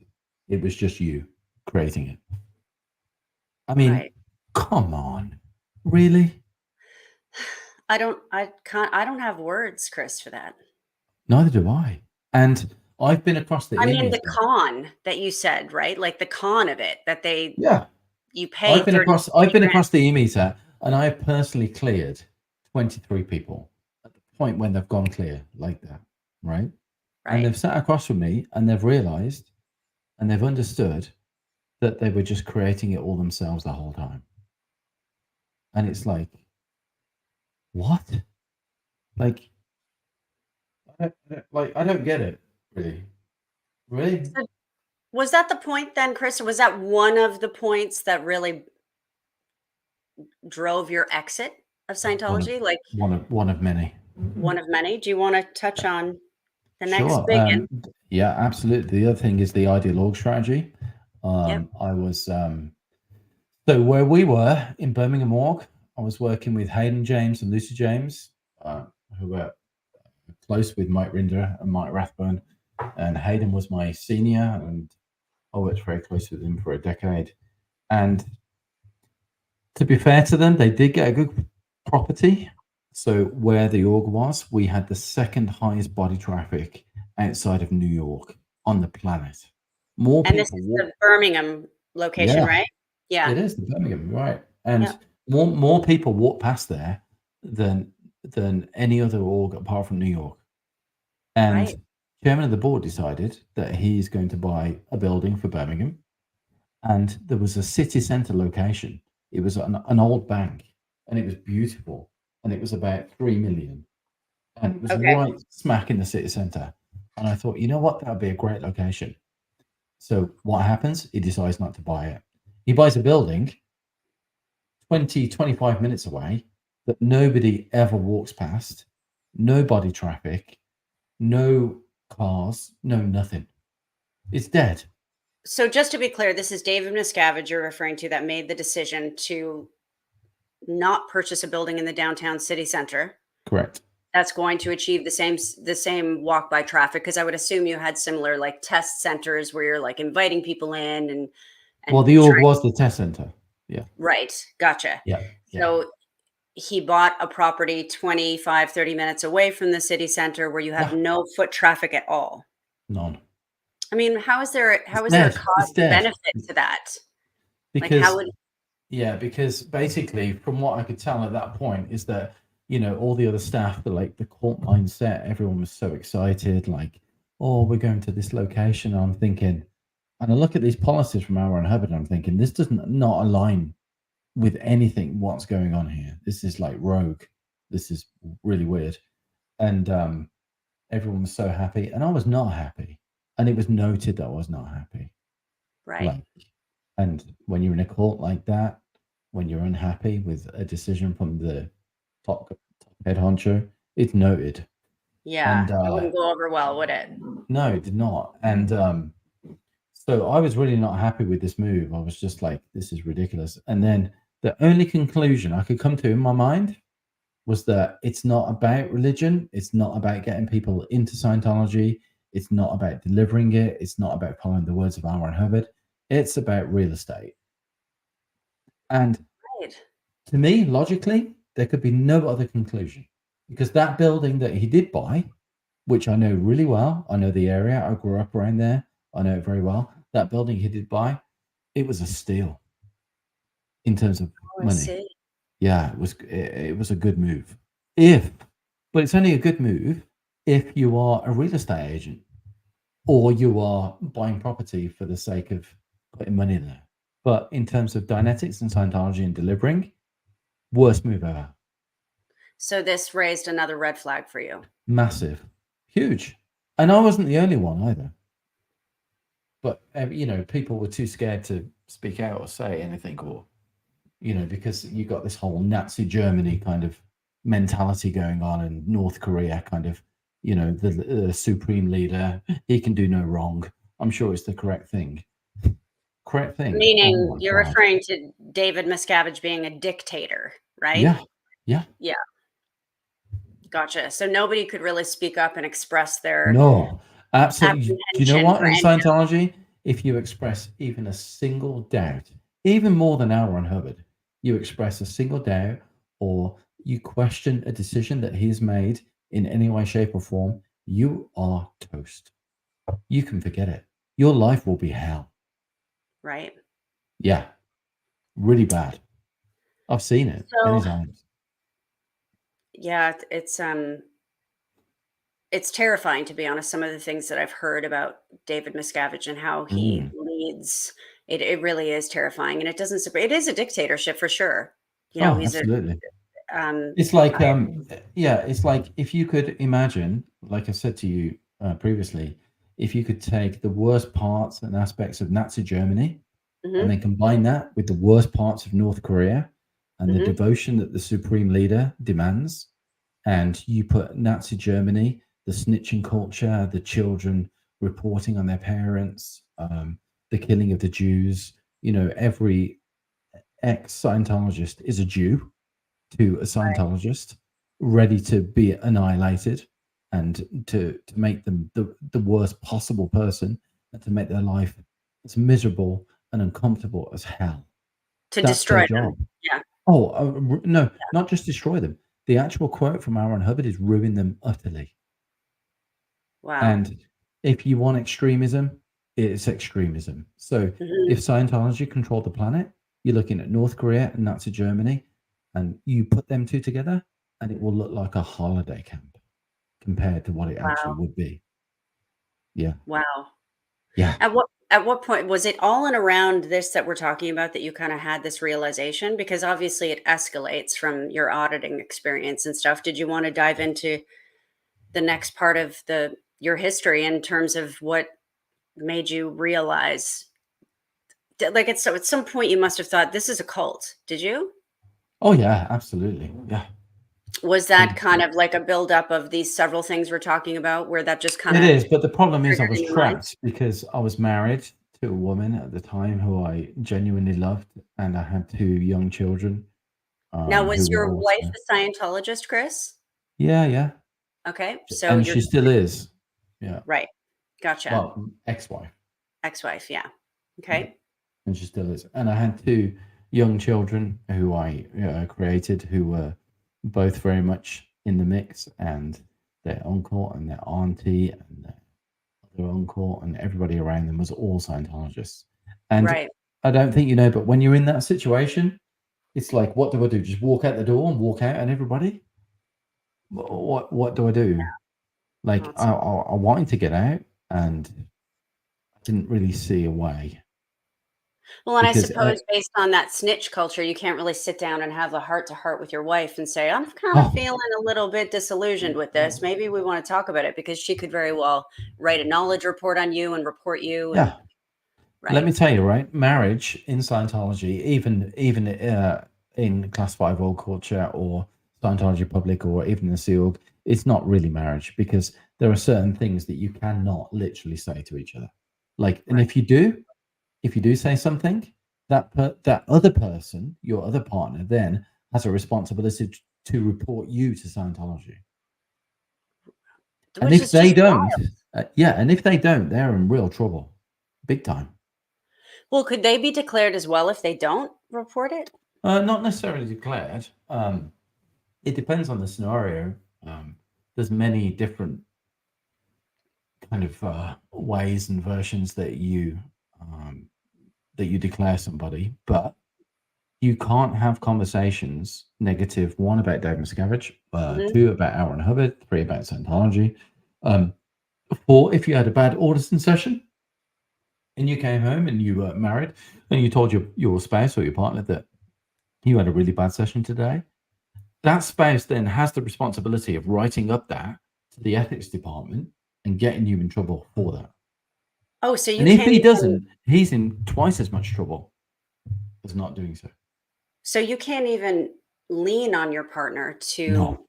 it was just you creating it. I mean, Right. come on. Really? I don't have words, Chris, for that. Neither do I. And I've been across the I mean, EMI the set. con that you said, right? Like, the con of it, that Yeah. you pay 30 to I've 40 been grand, across the e-meter, and I have personally cleared 23 people at the point when they've gone clear like that, right? And right? they've sat across from me and they've realized and they've understood that they were just creating it all themselves the whole time. And it's like, what? Like, I don't get it, really. Really? So, was that the point then, Chris? Or was that one of the points that really drove your exit of Scientology? Like, One of many. one of many? Do you wanna touch on the next Sure. big one? Yeah, absolutely. The other thing is the ideal org strategy. Yep. I was so where we were in Birmingham org, I was working with Hayden James and Lucy James, uh, who were close with Mike Rinder and Mike Rathbone. And Hayden was my senior, and I worked very close with him for a decade. And to be fair to them, they did get a good property. So where the org was, we had the second highest body traffic outside of New York on the planet. More And this people is walk. the Birmingham location, Yeah, right? Yeah. it is the Birmingham, right? Yep. And more people walk past there than any other org apart from New York. Right. And chairman of the board decided that he's going to buy a building for Birmingham, and there was a city centre location. It was an old bank, and it was beautiful, and it was about 3 million, and it was Okay. right smack in the city centre. And I thought, you know what, that would be a great location. So what happens? He decides not to buy it. He buys a building 20, 25 minutes away that nobody ever walks past, no body traffic, no cars, no nothing. It's dead. So just to be clear, this is David Miscavige you're referring to, that made the decision to not purchase a building in the downtown city center Correct. that's going to achieve the same walk by traffic, because I would assume you had similar, like, test centers where you're, like, inviting people in Well, and the org trying. was the test center. Yeah. Right, gotcha. Yeah. Yeah. So he bought a property 25, 30 minutes away from the city center where you have Yeah. no foot traffic at all. None. I mean, It's how is there a dead. It's cost dead. benefit to that? Like, how Because would yeah, because basically from what I could tell at that point is that, all the other staff, the cult mindset, everyone was so excited, like, oh, we're going to this location. And I'm thinking, and I look at these policies from Our and Hubbard, and I'm thinking, this doesn't not align with anything what's going on here. This is like rogue. This is really weird. And everyone was so happy, and I was not happy. And it was noted that I was not happy. right. Like, and when you're in a court like that, when you're unhappy with a decision from the top head honcho. It's noted, Yeah, and it wouldn't go over well, would it? no, it did not. And so I was really not happy with this move. I was just like, this is ridiculous. And then the only conclusion I could come to in my mind was that it's not about religion. It's not about getting people into Scientology. It's not about delivering it. It's not about following the words of R. Ron Hubbard. It's about real estate. And Right. to me, logically, there could be no other conclusion because that building that he did buy, which I know really well, I know the area, I grew up around there, I know it very well. That building he did buy, it was a steal in terms of Oh, I money. see. Yeah, it was a good move. If, but it's only a good move if you are a real estate agent or you are buying property for the sake of putting money there. But in terms of Dynetics and Scientology and delivering, worst move ever. So this raised another red flag for you. Massive, huge. And I wasn't the only one either. But, people were too scared to speak out or say anything or, because you got this whole Nazi Germany kind of mentality going on and North Korea kind of, the supreme leader, he can do no wrong. I'm sure it's the correct thing. Correct thing. Oh Meaning my you're God. referring to David Miscavige being a dictator, right? Yeah. Yeah. Yeah, gotcha. So nobody could really speak up and express their No, absolutely. Do you know apprehension what? for In any of Scientology, if you express even a single doubt, even more than L. Ron Hubbard, you express a single doubt or you question a decision that he's made in any way, shape, or form, you are toast. You can forget it. Your life will be hell. right? Yeah, really bad. I've seen it many So times. yeah, it's terrifying, to be honest, some of the things that I've heard about David Miscavige and how he Mm. leads. It really is terrifying, and it doesn't it is a dictatorship for sure. Oh, He's a absolutely. um It's like, I yeah, it's like if you could imagine, like I said to you previously, if you could take the worst parts and aspects of Nazi Germany and mhm, then combine that with the worst parts of North Korea and the mhm, devotion that the supreme leader demands, and you put Nazi Germany, the snitching culture, the children reporting on their parents, the killing of the Jews, every ex Scientologist is a Jew to a Scientologist, ready to be annihilated and to make them the worst possible person and to make their life as miserable and uncomfortable as hell. to That's their destroy them. job. Yeah, Oh, no, not just destroy them. The actual quote from Aaron Hubbard is ruin them utterly. wow. And if you want extremism, it's extremism. So Mhm. if Scientology controlled the planet, you're looking at North Korea and Nazi Germany, and you put them two together, and it will look like a holiday camp compared to what it actually Wow, would be. Yeah. wow. Yeah. At what point was it all in around this that we're talking about that you kinda had this realization? Because obviously it escalates from your auditing experience and stuff. Did you wanna dive into the next part of the your history in terms of what made you realize like, at some point, you must have thought, "This is a cult." Did you? Oh, yeah, absolutely. Yeah. Was that kind 100%. of like a buildup of these several things we're talking about where that just It kinda is, but the problem is I triggered was in your mind? trapped because I was married to a woman at the time who I genuinely loved, and I had two young children, Now, who was were your wife also. a Scientologist, Chris? Yeah, yeah. Okay, so And your she still is. Yeah. right, gotcha. Well, ex-wife. Ex-wife, yeah. Yeah. Okay, And she still is. And I had two young children who I created who were both very much in the mix, and their uncle and their auntie and their other uncle and everybody around them was all Scientologists. And right. I don't think you know, but when you're in that situation, it's like, what do I do? Just walk out the door and walk out on everybody? What do I do? Like Awesome. I wanted to get out, and I didn't really see a way Well, and I because suppose based on that snitch culture, you can't really sit down and have a heart to heart with your wife and say, "I'm kind of oh feeling a little bit disillusioned with this. Maybe we want to talk about it," because she could very well write a knowledge report on you and report you and yeah, let right. me tell you, right? Marriage in Scientology, even in Class 5 old culture or Scientology public or even the Sea Org, it's not really marriage, because there are certain things that you cannot literally say to each other. Like, and Right. if you do say something, that other person, your other partner, then has a responsibility to report you to Scientology. And Which if is they just don't, wild. and if they don't, they're in real trouble, big time. Well, could they be declared as well if they don't report it? Not necessarily declared. It depends on the scenario. There's many different kind of ways and versions that you declare somebody, but you can't have conversations negative. One, about Dave Miscavige, Mhm. two, about Aaron Hubbard, three, about Scientology, four, if you had a bad auditing session and you came home and you were married and you told your spouse or your partner that you had a really bad session today, that spouse then has the responsibility of writing up that to the ethics department and getting you in trouble for that. Oh, so you And if can't he even doesn't, he's in twice as much trouble as not doing so. so you can't even lean on your partner to No,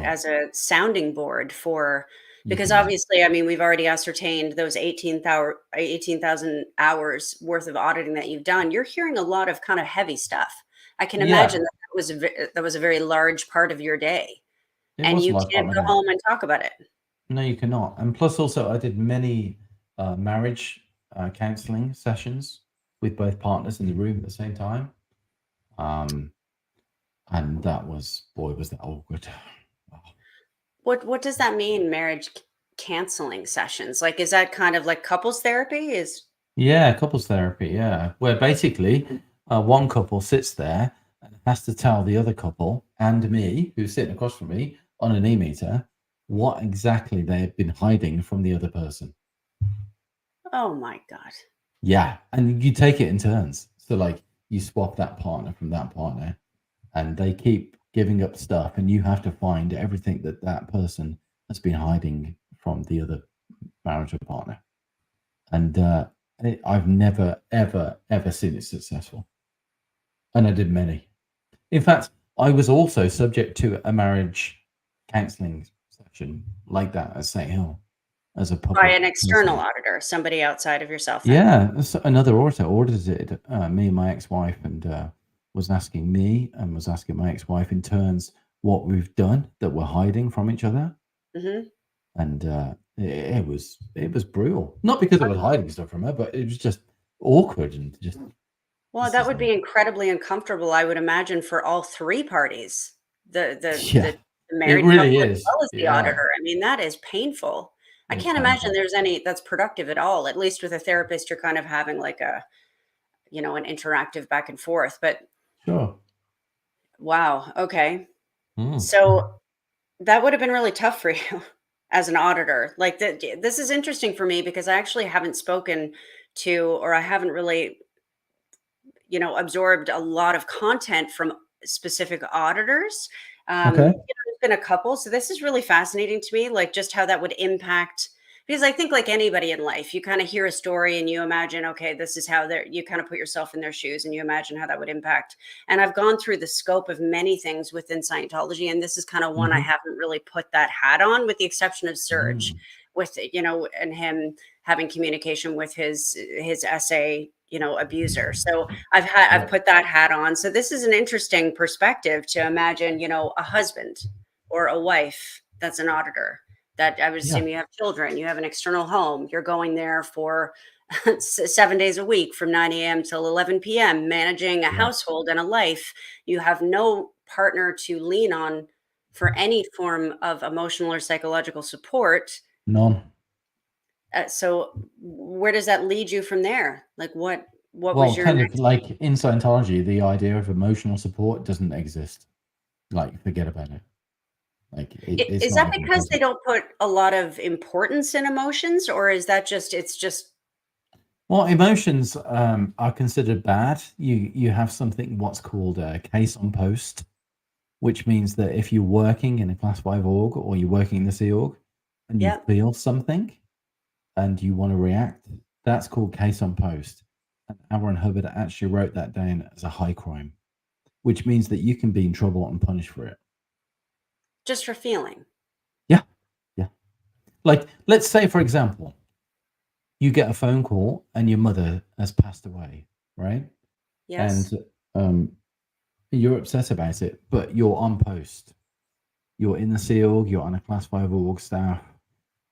as a no, sounding board for you because cannot. obviously, I mean, we've already ascertained those 18,000 hours worth of auditing that you've done. You're hearing a lot of kind of heavy stuff. I can imagine Yeah, that was a very large part of your day, it and was a you large part can't of my go day. home and talk about it. No, you cannot. And plus, also, I did many marriage counseling sessions with both partners in the room at the same time. Um, and that was, boy, was that awkward. Wow. What does that mean, marriage canceling sessions? Like, is that kind of like couples therapy? Is Yeah, couples therapy. Yeah, where basically one couple sits there and has to tell the other couple and me, who's sitting across from me on an e-meter, what exactly they have been hiding from the other person. oh my God. Yeah, and you take it in turns. So like you swap that partner from that partner, and they keep giving up stuff, and you have to find everything that that person has been hiding from the other marital partner. And I've never, ever, ever seen it successful. And I did many. In fact, I was also subject to a marriage counselling session like that at St. Hill as a By public an external person. auditor, somebody outside of yourself then. Yeah, another auditor audited me and my ex-wife, and was asking me and was asking my ex-wife in turns what we've done that we're hiding from each other, Mhm. and it was brutal. Not because I was hiding stuff from her, but it was just awkward and just Well, this that is would not. be incredibly uncomfortable, I would imagine, for all 3 parties, Yeah, the it married really couple as is. well as the Yeah, auditor. I mean, that is painful. I it's can't imagine painful. there's any that's productive at all. At least with a therapist, you're kind of having like an interactive back and forth, but Sure. wow, okay. Mm. So, that would have been really tough for you as an auditor. Like, this is interesting for me because I actually haven't spoken to or I haven't really absorbed a lot of content from specific auditors. Okay. There's been a couple, so this is really fascinating to me, like just how that would impact. Because I think, like anybody in life, you kind of hear a story and you imagine, okay, this is how they're. You kind of put yourself in their shoes and you imagine how that would impact. And I've gone through the scope of many things within Scientology, and this is kind of one I Mm-hmm. haven't really put that hat on, with the exception of Serge, Mm. with and him having communication with his SA abuser. So I've Yeah. put that hat on. So this is an interesting perspective to imagine, a husband or a wife that's an auditor. That I would Yeah. assume you have children, you have an external home, you're going there for 7 days a week from 9 a.m. till 11 p.m., managing a Yeah. household and a life. You have no partner to lean on for any form of emotional or psychological support. None. So where does that lead you from there? Like what Well, was your kind of next? like in Scientology, the idea of emotional support doesn't exist. Like, forget about it. Like, it's Is not that even a because they concept. don't put a lot of importance in emotions, or is that just it's just Well, emotions are considered bad. You have something what's called a case on post, which means that if you're working in a class 5 org or you're working in the Sea Org and you yeah. feel something and you want to react, that's called case on post. And Aaron Hubbard actually wrote that down as a high crime, which means that you can be in trouble and punished for it. Just for feeling. Yeah, yeah. Like, let's say, for example, you get a phone call and your mother has passed away, right? And Yes. um, you're upset about it, but you're on post. You're in the Sea Org, you're on a Class 5 org staff,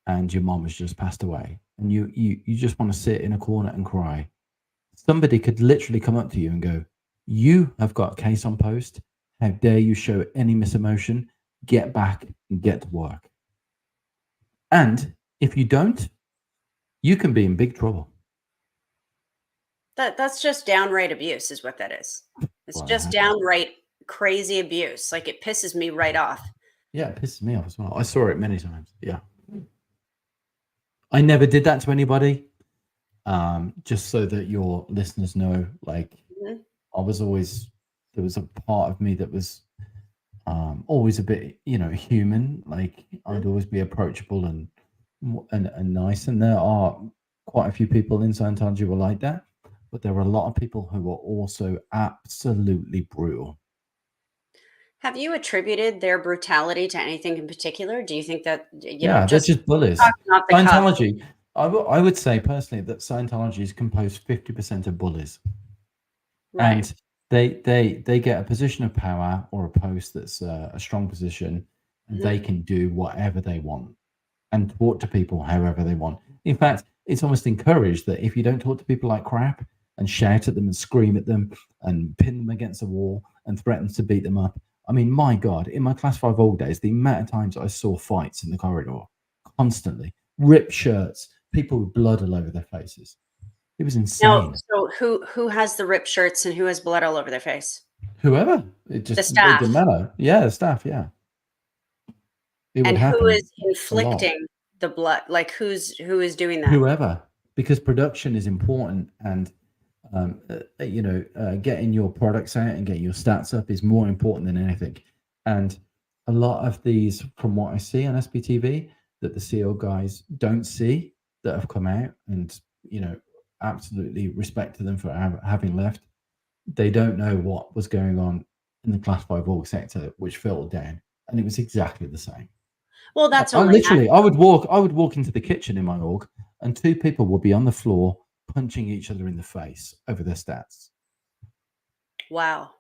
and your mom has just passed away. And you just want to sit in a corner and cry. Somebody could literally come up to you and go, "You have got a case on post. How dare you show any misemotion? Get back and get to work." And if you don't, you can be in big trouble. That's just downright abuse is what that is. It's Well, it just happens. downright crazy abuse. Like it pisses me right off. Yeah, it pisses me off as well. I saw it many times. Yeah. I never did that to anybody. Just so that your listeners know, like, Mhm. I was always, there was a part of me that was always a bit, human. Like, I'd Mhm. always be approachable and nice. And there are quite a few people in Scientology who are like that, but there are a lot of people who are also absolutely brutal. Have you attributed their brutality to anything in particular? Do you think that, Yeah, they're just just bullies. talking off the cuff, Scientology, I would say personally that Scientology is composed 50% of bullies. right? And they get a position of power or a post that's a strong position, and they Mhm. can do whatever they want and talk to people however they want. In fact, it's almost encouraged that if you don't talk to people like crap and shout at them and scream at them and pin them against a wall and threaten to beat them up. I mean, my God, in my Class 5 old days, the amount of times I saw fights in the corridor constantly, ripped shirts, people with blood all over their faces. It was Now, insane. so who has the ripped shirts and who has blood all over their face? Whoever, The it didn't staff. matter. Yeah, the staff, yeah. It would And who is happen a lot. inflicting the blood? Like who is doing that? Whoever, because production is important, and getting your products out and getting your stats up is more important than anything. And a lot of these, from what I see on SBTV, that the SEAL guys don't see that have come out, and absolutely respect to them for having left. They don't know what was going on in the Class 5 org sector, which filtered down, and it was exactly the same. Well, that's I only literally, natural. I would walk into the kitchen in my org, and two people would be on the floor punching each other in the face over their stats. Wow.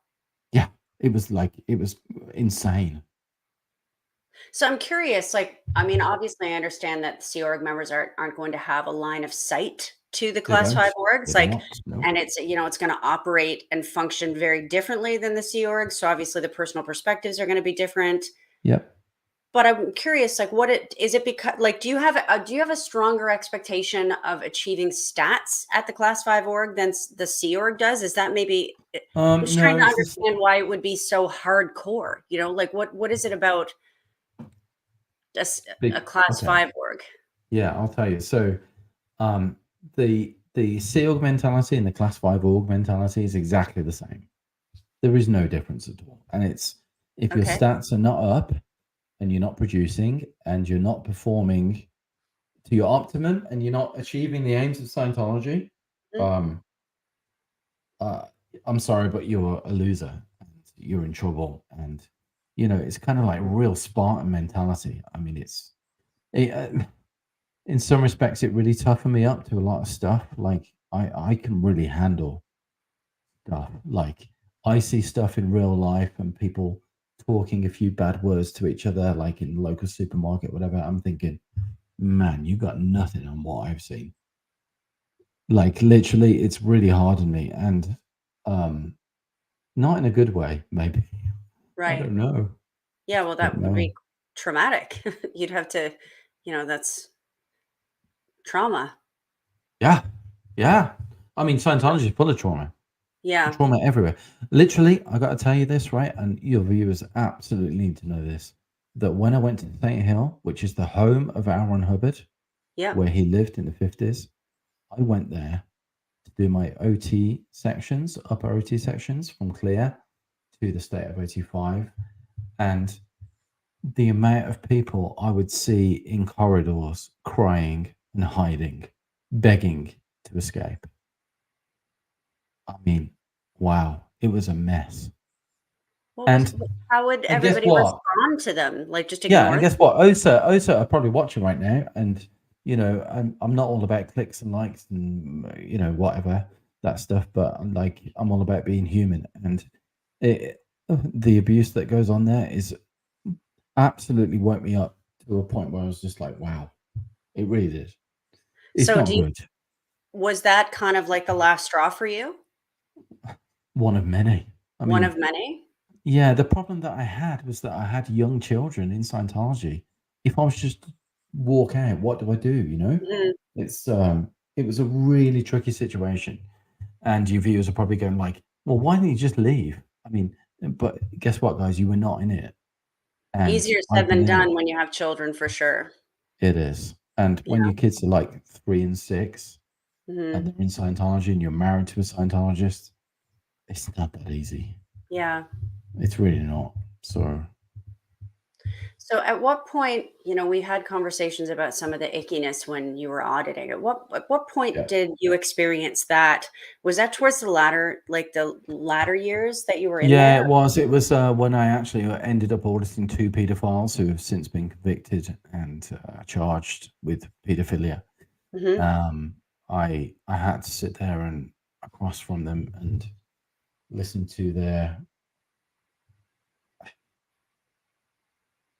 Yeah, it was insane. So I'm curious, like, I mean, obviously I understand that Sea Org members aren't going to have a line of sight to the They Class don't. 5 orgs, They like, don't. No. and it's going to operate and function very differently than the Sea Org. So obviously the personal perspectives are going to be different. Yep. But I'm curious, like, what it is it because like do you have a stronger expectation of achieving stats at the Class 5 org than the Sea Org does? Is that maybe? I'm just trying No, to it's just understand why it would be so hardcore. Like what is it about a big. Class Okay. 5 org? Yeah, I'll tell you. So, um, the Sea Org mentality and the Class 5 org mentality is exactly the same. There is no difference at all, and it's if your Okay. stats are not up and you're not producing and you're not performing to your optimum and you're not achieving the aims of Scientology, Mm. um, uh, I'm sorry, but you're a loser and you're in trouble. And it's kind of like real Spartan mentality. I mean, in some respects, it really toughened me up to a lot of stuff. Like I can really handle stuff. Like I see stuff in real life and people talking a few bad words to each other, like in the local supermarket, whatever. I'm thinking, man, you got nothing on what I've seen. Like literally, it's really hard on me, and um, not in a good way. Maybe I Right. don't know. Yeah, well, Don't that would know. be traumatic. You'd have to, that's trauma. Yeah, yeah. I mean, Scientology is full of trauma. Yeah. Trauma everywhere. Literally, I got to tell you this, right? And your viewers absolutely need to know this. That when I went to St. Hill, which is the home of Aaron Hubbard, Yep. where he lived in the 50s, I went there to do my OT sections, upper OT sections from clear to the state of OT5. And the amount of people I would see in corridors crying and hiding, begging to escape. I mean, wow, it was a mess. And how would and guess everybody what? respond to them? Like, just Yeah, and ignore guess them? what? OSA are probably watching right now, and I'm not all about clicks and likes and whatever that stuff, but I'm all about being human, and the abuse that goes on there is absolutely woke me up to a point where I was just like, wow, it really did. It's So not do you good. was that kind of like the last straw for you? One of many. I One mean, of many? yeah, the problem that I had was that I had young children in Scientology. If I was just to walk out, what do I do? Mhm. It's it was a really tricky situation. And your viewers are probably going like, well, why didn't you just leave? I mean, but guess what, guys? You were not in it. And Easier I've said been than in it. done when you have children for sure. It is. And when Yeah. your kids are like 3 and 6 and Mhm. they're in Scientology and you're married to a Scientologist, it's not that easy. Yeah. It's really not. So So at what point, we had conversations about some of the ickiness when you were auditing. At what point yeah. did you experience that? Was that towards the latter years that you were in Yeah, there? it was. It was when I actually ended up auditing 2 paedophiles who have since been convicted and charged with paedophilia. Mhm. I had to sit there and across from them and listen to their.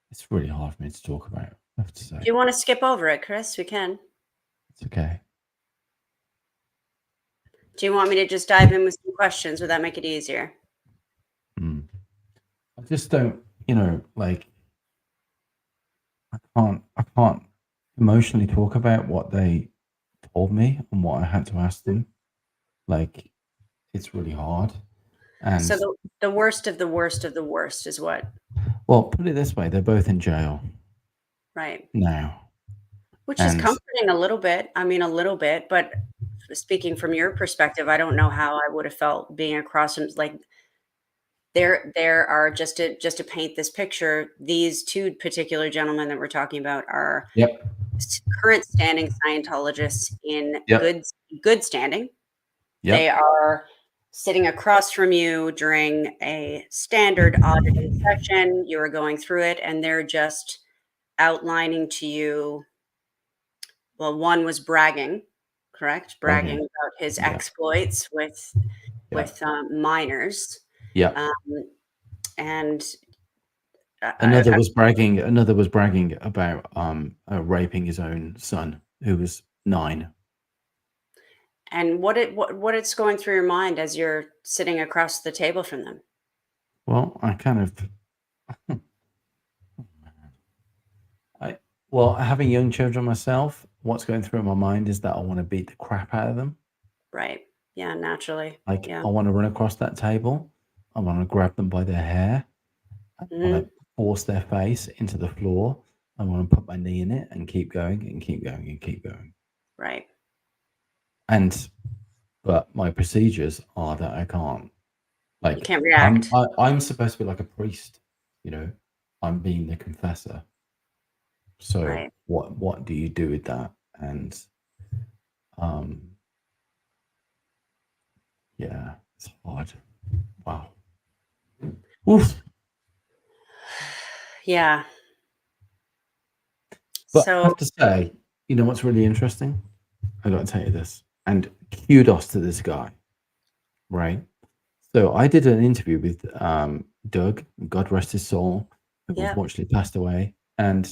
It's really hard for me to talk about. I have to Do say, you wanna skip over it, Chris? We can. it's okay. Do you want me to just dive in with some questions? Would that make it easier? Mm. I just don't, like I can't emotionally talk about what they told me and what I had to ask them. Like it's really hard. So And the worst of the worst of the worst is what? well, put it this way, they're both in jail Right. now. Which is And comforting a little bit. I mean, a little bit, but speaking from your perspective, I don't know how I would have felt being across from like there are just to paint this picture, these 2 particular gentlemen that we're talking about are yep, current standing Scientologists in yep, good standing. They yep, are sitting across from you during a standard auditing session. You are going through it, and they're just outlining to you. Well, one was bragging, correct? Bragging bragging. about his Yeah, exploits with yeah. minors, Yeah. um, and Another I was bragging. Another was bragging about raping his own son, who was 9. and what it's going through your mind as you're sitting across the table from them, Well, I kind of, I well, having young children myself, what's going through my mind is that I want to beat the crap out of them. right? Yeah, naturally. Like Yeah. I want to run across that table. I want to grab them by their hair. I want Mhm. to force their face into the floor. I want to put my knee in it and keep going and keep going and keep going. Right. And but my procedures are that I can't. You Like can't react. I'm supposed to be like a priest, you know. I'm being the confessor. So Right. what do you do with that? And um yeah, it's hard. Wow. Oof. Yeah. But I So have to say, you know what's really interesting? I gotta tell you this. And kudos to this guy, right? So I did an interview with Doug, God rest his soul, who yeah. unfortunately passed away. And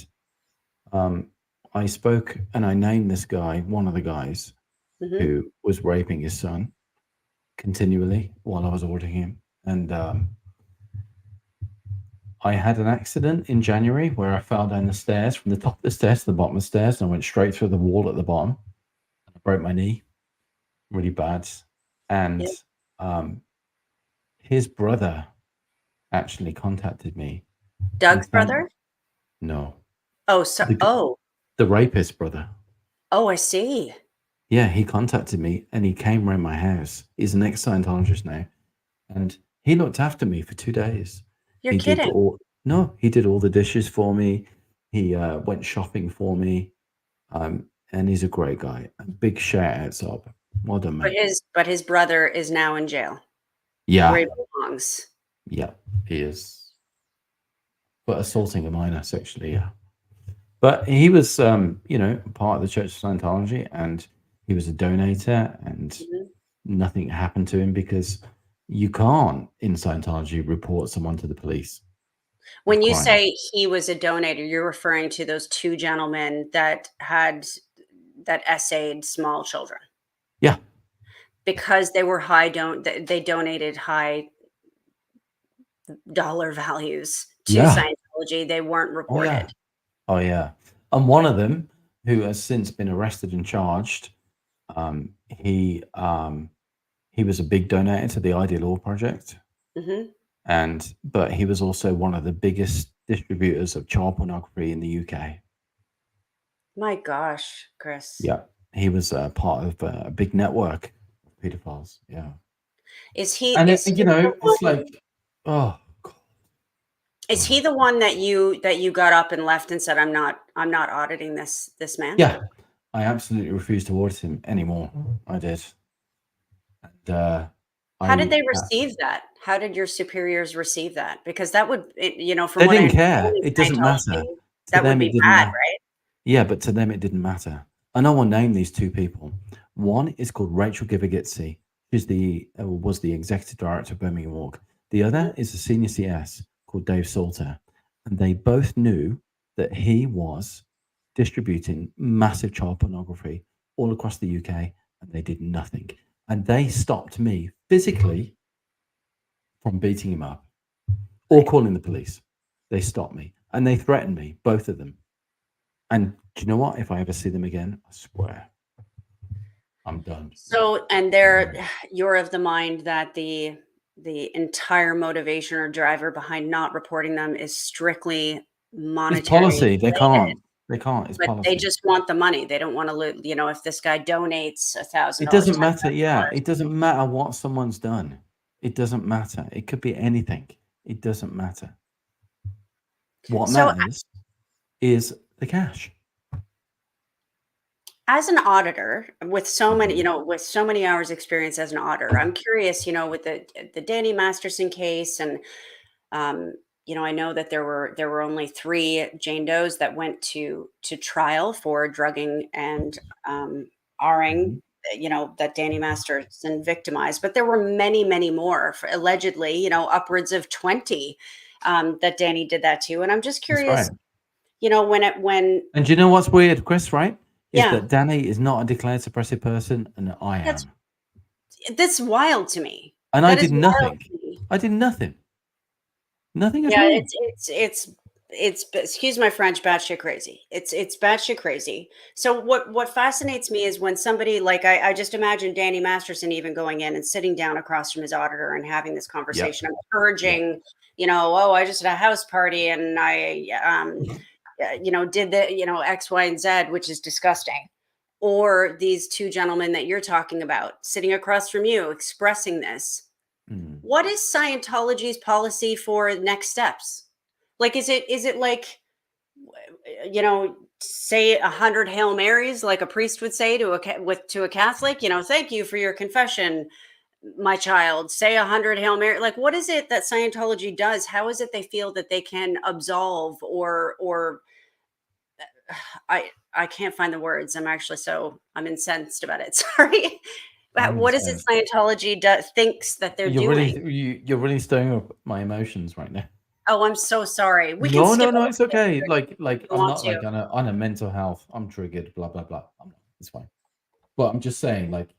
um I spoke and I named this guy, one of the guys, Mhm. who was raping his son continually while I was ordering him. And I had an accident in January where I fell down the stairs from the top of the stairs to the bottom of the stairs, and I went straight through the wall at the bottom. I broke my knee really bad. And Yeah. um, his brother actually contacted me and Doug's found brother? no, Oh, so the oh. the rapist brother. Oh, I see. Yeah, he contacted me and he came around my house. He's an ex-Scientologist now, and he looked after me for 2 days. You're He did kidding. all no, he did all the dishes for me. He went shopping for me, and he's a great guy. A big shout out, Sob. Well done, But mate. his brother is now in jail where Yeah, he belongs. yeah, He is for assaulting a minor sexually. Yeah, but he was, part of the Church of Scientology, and he was a donator, and Mhm. nothing happened to him because you can't in Scientology report someone to the police of When you crime. say he was a donator, you're referring to those 2 gentlemen that essayed small children Yeah, because they were high don't they donated high dollar values to yeah, Scientology, they weren't oh yeah, reported. oh yeah. And one of them, who has since been arrested and charged, um, he um, he was a big donator to the Ideal Law Project, Mhm. but he was also one of the biggest distributors of child pornography in the UK. My gosh, Chris. Yeah, he was part of a big network of pedophiles. Yeah, Is he and is he the it's one like, oh God, is he the one that you got up and left and said, I'm not auditing this man"? yeah. I absolutely refused to audit him anymore. I did, and How did I they receive that? How did your superiors receive that? Because that would from they what I didn't understand care. in It doesn't matter Scientology, to that would them. It be didn't bad, matter. right? Yeah, but to them it didn't matter. And I will name these two people. One is called Rachel Givagitsi. She's was the executive director of Birmingham Walk. The Mhm. other is a senior CS called Dave Salter, and they both knew that he was distributing massive child pornography all across the UK, and they did nothing. And they stopped me physically from beating him up or Right. calling the police. They stopped me and they threatened me, both of them. And do you know what? If I ever see them again, I swear I'm done. So, and I'm they're done. you're of the mind that the entire motivation or driver behind not reporting them is strictly It's monetary policy. They related, can't. They can't. It's but they policy. just want the money. They don't want to if this guy donates It $1,000, doesn't matter. Yeah. $10,000. It doesn't matter what someone's done. It doesn't matter. It could be anything. It doesn't matter. What So, matters is the cash. as an auditor with so many, Mhm. with so many hours experience as an auditor, I'm curious, with the Danny Masterson case, and um, I know that there were only 3 Jane Does that went to trial for drugging and Ring, Mhm. that Danny Masterson victimized, but there were many, many more, allegedly, upwards of 20 that Danny did that to, and I'm just That's curious, right. when And do you know what's weird, Chris, right? Is yeah, that Danny is not a declared suppressive person and I that's am. That's wild to me. And I That did is wild nothing. to me. I did nothing. Nothing at Yeah, all. it's excuse my French, batshit crazy. It's batshit crazy. So what fascinates me is when somebody like I just imagine Danny Masterson even going in and sitting down across from his auditor and having this Yep. conversation. I'm Yep. purging, oh, I just had a house party and I did the, X, Y, and Z, which is disgusting. Or these 2 gentlemen that you're talking about sitting across from you expressing this. Mm. What is Scientology's policy for next steps? Like, is it like, say 100 Hail Marys, like a priest would say to a Catholic, thank you for your confession, my child. Say 100 Hail Mary. Like, what is it that Scientology does? How is it they feel that they can absolve or I can't find the words. I'm incensed about it. Sorry. But I'm what is it incensed. Scientology thinks that they're You're doing? you're really stirring up my emotions right now. Oh, I'm so sorry. We can No, skip no, no, over it's this okay. if Like you I'm want not to. like on a mental health. I'm triggered. Blah blah blah. I'm not. It's fine. But I'm just saying, like,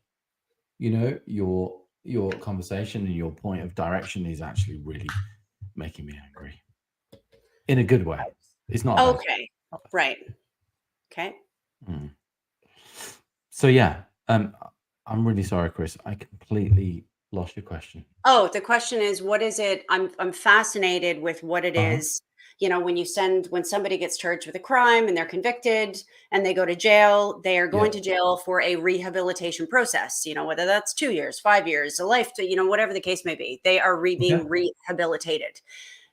your conversation and your point of direction is actually really making me angry in a good way. It's not a bad thing. Okay. Right. Okay. Mm. So yeah, I'm really sorry, Chris. I completely lost your question. Oh, the question is, what is it? I'm fascinated with what it Uh-huh. is. When somebody gets charged with a crime and they're convicted and they go to jail, they are going to Yep. jail for a rehabilitation process, whether that's 2 years, 5 years, a life, whatever the case may be. They are Okay. being rehabilitated.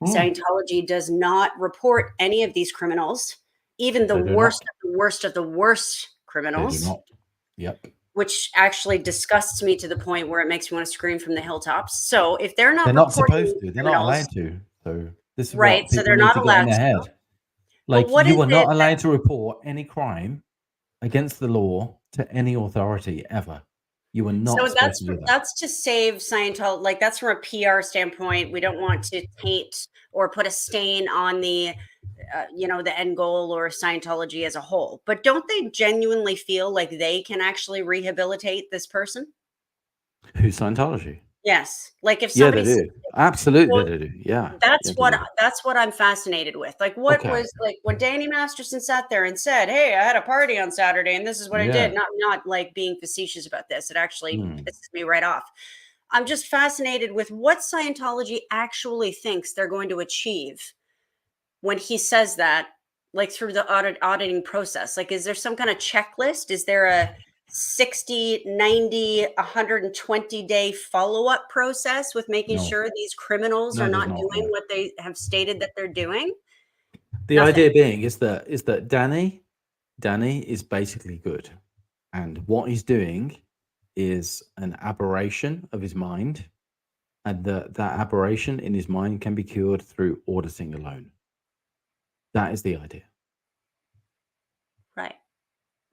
Mm. Scientology does not report any of these criminals, even the They do worst not. of the worst of the worst They do criminals, not. Yep. which actually disgusts me to the point where it makes me want to scream from the hilltops. So if they're They're not not reporting supposed to. They're not criminals, allowed to. So this is right? what So people they're need not to get in allowed their to. head. But Like, what you is are it? not allowed to report any crime against the law to any authority ever. You are not So supposed to do that. that's to save Scientology. Like that's from a PR standpoint. We don't want to taint or put a stain on the, the end goal or Scientology as a whole. But don't they genuinely feel like they can actually rehabilitate this person? Who's Scientology? Yes. Like if Yeah, they somebody, do. Absolutely, so they do. Yeah, that's yeah, they do. what I'm fascinated with. Like what Okay. was like when Danny Masterson sat there and said, "Hey, I had a party on Saturday and this is what I Yeah. did." Not like being facetious about this. It actually Hmm. pisses me right off. I'm just fascinated with what Scientology actually thinks they're going to achieve when he says that, like through the auditing process. Like, is there some kind of checklist? Is there a 60, 90, 120-day follow-up process with making No, sure these criminals are no, there's not not. doing No. what they have stated that they're doing? The Nothing. idea being is that Danny is basically good, and what he's doing is an aberration of his mind, and that aberration in his mind can be cured through auditing alone. That is the idea. Right.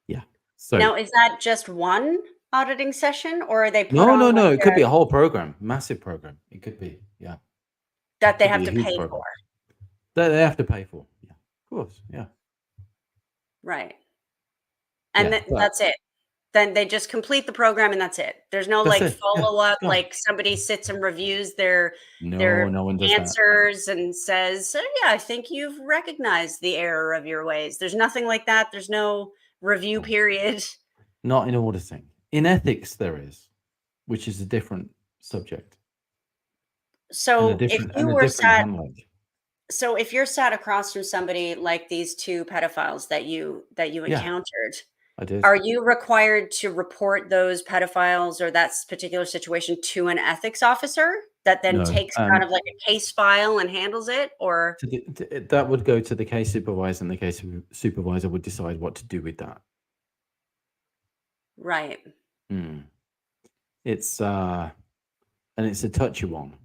Yeah. So Now, is that just one auditing session or are they put no, no, on like no. It could be a whole program, massive program. It could be, yeah, that they could have be a to huge pay for? program that they have to pay for. Yeah, of course. Yeah, Right. And yeah. But that's it. Then they just complete the program and that's it. There's no that's like it. Yeah, follow it's up, gone. like somebody sits and reviews their No, no one does that. answers and says, "Oh, yeah, I think you've recognized the error of your ways." There's nothing like that. There's no review No, period. not in auditing. In ethics, there is, which is a different subject and a So if different you and a were different sat handling. so if you're sat across from somebody like these two pedophiles that you Yeah, encountered, I did. are you required to report those pedophiles or that particular situation to an ethics officer that then No, takes kind of like a case file and handles it? Or that would go to the case supervisor, and the case supervisor would decide what to do with that. right, Mm. It's and it's a touchy one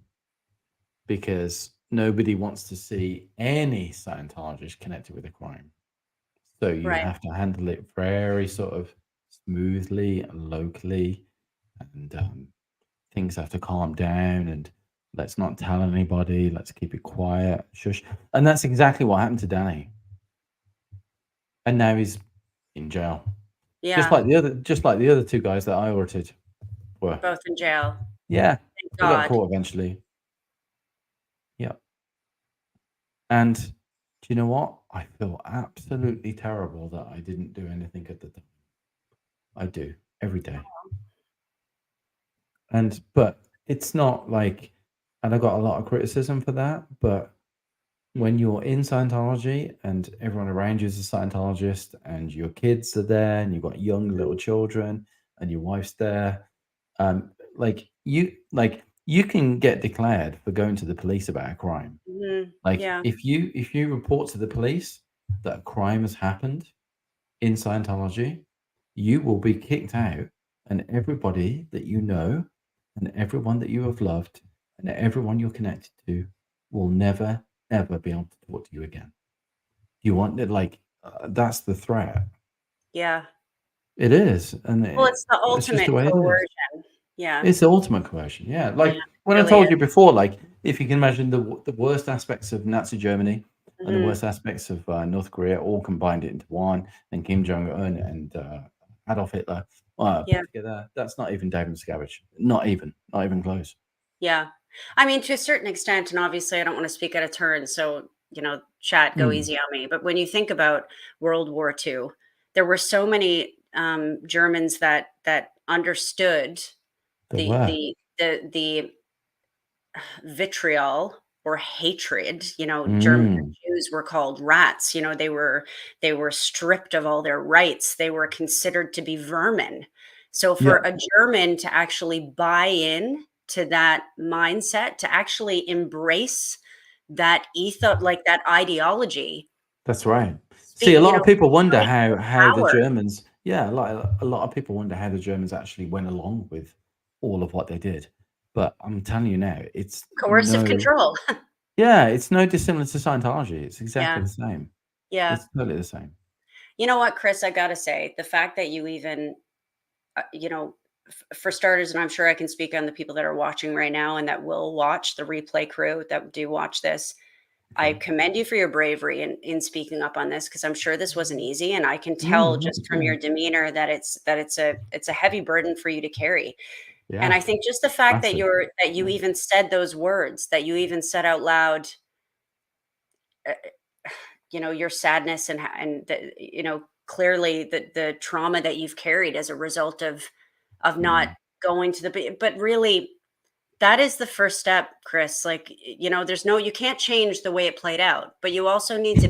because nobody wants to see any Scientologist connected with a crime. So you right, have to handle it very sort of smoothly and locally, and things have to calm down. And let's not tell anybody. Let's keep it quiet. Shush. And that's exactly what happened to Danny. And now he's in jail, yeah, just like the other two guys that I audited were. both in jail. Yeah, Thank they got God. caught eventually. Yeah. And do you know what? I feel absolutely terrible that I didn't do anything at the time. I do every day. But it's not like, and I got a lot of criticism for that. But when you're in Scientology and everyone around you is a Scientologist and your kids are there and you've got young little children and your wife's there, like you can get declared for going to the police about a crime. Mhm. Like Yeah, if you report to the police that a crime has happened in Scientology, you will be kicked out, and everybody that you know, and everyone that you have loved, and everyone you're connected to will never ever be able to talk to you again. You want it like that's the threat. yeah. It is, and Well, it's the it's just the ultimate way it is. coercion. Yeah, It's the ultimate coercion. Yeah, yeah, like when I really told is. you before, like if you can imagine the worst aspects of Nazi Germany and the Mhm. worst aspects of North Korea all combined it into one, and Kim Jong Un and Adolf Hitler Yeah. put together. That's not even David Miscavige. Not even close. Yeah. I mean, to a certain extent, and obviously I don't want to speak out of turn, so, chat, go Mm, easy on me. But when you think about World War II, there were so many Germans that understood there the were. the vitriol or hatred. German Mm, Jews were called rats. They were stripped of all their rights. They were considered to be vermin. So for yep, a German to actually buy in to that mindset, to actually embrace that ethos, like that ideology, that's right. See, speak, a lot of people wonder shows how the how the power. Germans. Yeah, like a lot of people wonder how the Germans actually went along with all of what they did. But I'm telling you now, it's Coercive no, control. yeah, it's no dissimilar to Scientology. It's exactly Yeah. the same. Yeah. It's totally the same. You know what, Chris? I gotta say, the fact that you even, you know, for starters, and I'm sure I can speak on the people that are watching right now and that will watch the replay crew that do watch this. I Okay. commend you for your bravery in speaking up on this because I'm sure this wasn't easy, and I can No, tell not just at from your all. demeanor that it's a heavy burden for you to carry. And Yeah, I think just the fact that massive. you Yeah. even said those words, that you even said out loud, uh, your sadness and clearly the trauma that you've carried as a result of not Mm. going to but really that is the first step, Chris. Like, there's no you can't change the way it played out, but you also need to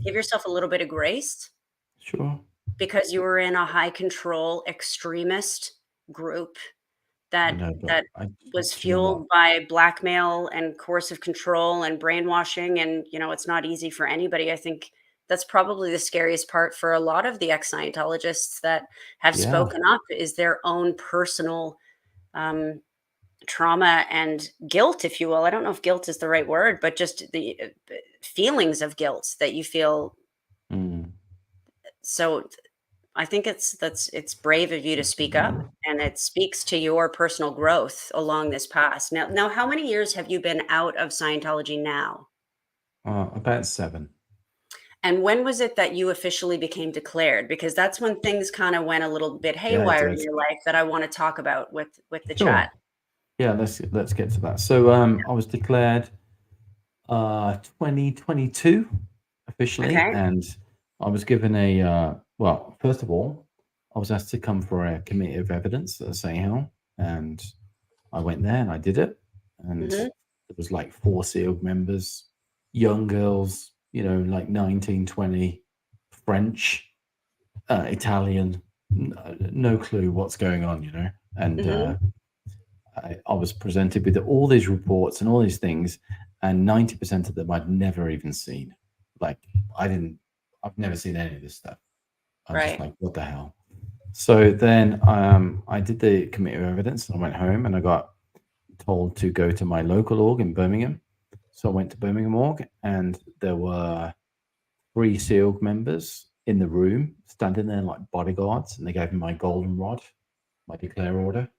give yourself a little bit of grace Sure. because you were in a high control extremist group I that know, but that I, was do you know what? fueled by blackmail and coercive control and brainwashing, and it's not easy for anybody. I think that's probably the scariest part for a lot of the ex-Scientologists that have Yeah. spoken up is their own personal um, trauma and guilt, if you will. I don't know if guilt is the right word, but just the feelings of guilt that you feel. Mm. So I think it's brave of you to speak up, and it speaks to your personal growth along this path. Now, how many years have you been out of Scientology now? About 7. And when was it that you officially became declared? Because that's when things kind of went a little bit Yeah, it haywire in did. your life that I want to talk about with the Sure. chat. Yeah, let's get to that. So I was declared 2022 officially, Okay. and I was given a well, first of all, I was asked to come for a committee of evidence at Sahel, and I went there and I did it, and Hmm. there was like 4 SEAL members, young girls, like 19, 20, French, Italian, no clue what's going on, and Hmm. I was presented with all these reports and all these things, and 90% of them I'd never even seen. Like, I've never seen any of this stuff. I'm just Right. like, what the hell? So then I did the committee of evidence. I went home and I got told to go to my local org in Birmingham. So I went to Birmingham org, and there were 3 SEAL members in the room standing there like bodyguards, and they gave me my golden rod, my declare order, and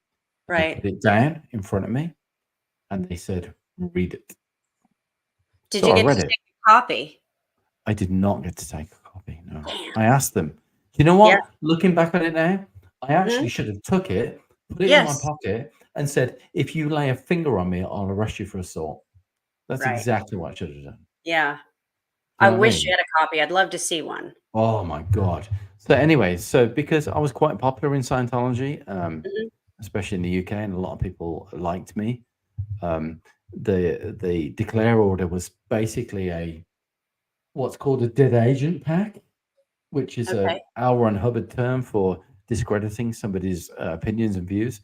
they Right. put it down in front of me, and they said, "Read it." Did So you I get to read it. take a copy? I did not get to take a copy. No, I Damn. asked them. You know Yeah. what? Looking back on it now, I Hmm. actually should have took it, put it in my Yes. pocket, and said, "If you lay a finger on me, I'll arrest you for assault." That's Right. exactly what I should have done. Yeah. Do I you know what I wish you mean? had a copy. I'd love to see one. Oh my god. So anyway, so because I was quite popular in Scientology, Mhm. especially in the UK, and a lot of people liked me, um, the declare order was basically a what's called a dead agent pack, which is a Okay. L. Ron Hubbard term for discrediting somebody's opinions and views.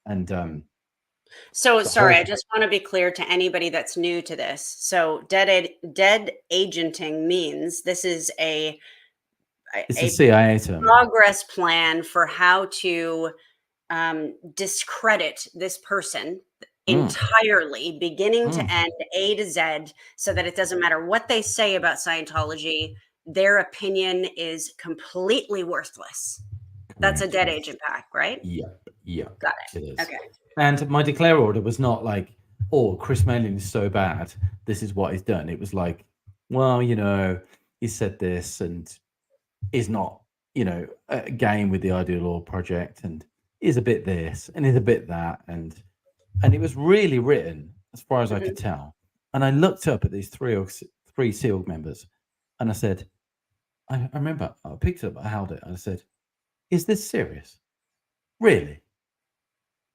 And So the sorry, I whole just want to be clear to anybody that's new to this. So dead agenting means this is a, it's a a CIA term. progress plan for how to discredit this person Mm, entirely, beginning to mm, end, A to Z, so that it doesn't matter what they say about Scientology, their opinion is completely worthless. That's a correct. dead Yes. agent pack, right? Yep. Yep. Got It it. is. Okay. And my declare order was not like, oh, Chris Malin is so bad. This is what he's done. It was like, well, he said this and is not, a game with the Ideal Law Project, and is a bit this and is a bit that. And it was really written as far as I Mhm. could tell. And I looked up at these 3 SEAL members, and I said, I remember I picked it up, I held it, and I said, "Is this serious? Really?"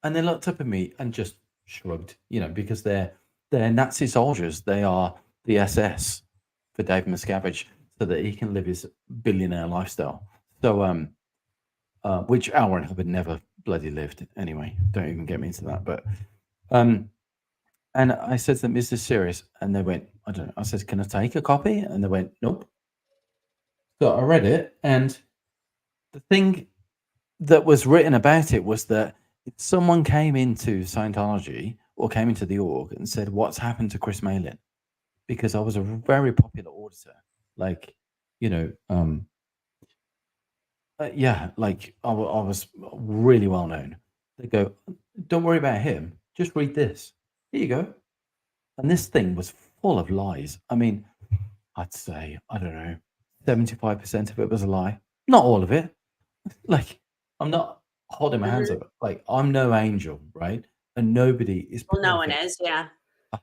And they looked up at me and just shrugged, because they're Nazi soldiers. They are the SS for Dave Miscavige, so that he can live his billionaire lifestyle. So, which Aaron Hubbard never bloody lived anyway. Don't even get me into that. But um, and I said to them, "Is this serious?" And they went, "I don't know." I said, "Can I take a copy?" And they went, "Nope." So I read it, and the thing that was written about it was that if someone came into Scientology or came into the org and said, "What's happened to Chris Malin?" Because I was a very popular auditor, like, you know, yeah, like I was really well known. They go, "Don't worry about him. Just read this. Here you go." And this thing was full of lies. I mean, I'd say, I don't know, 75% of it was a lie. Not all of it. Like, I'm not holding my hands Mhm. up. Like, I'm no angel, right? And nobody is Well, no one perfect is. Yeah.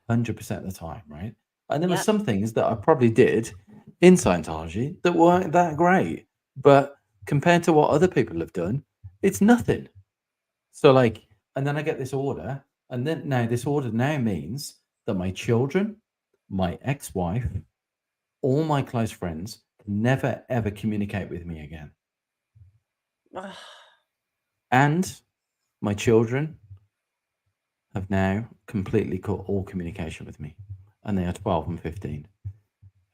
100% of the time, right? And there were Yep. some things that I probably did in Scientology that weren't that great. But compared to what other people have done, it's nothing. So, like, and then I get this order, and then now this order now means that my children, my ex-wife, all my close friends can never ever communicate with me again. Ugh. And my children have now completely cut all communication with me, and they are 12 and 15.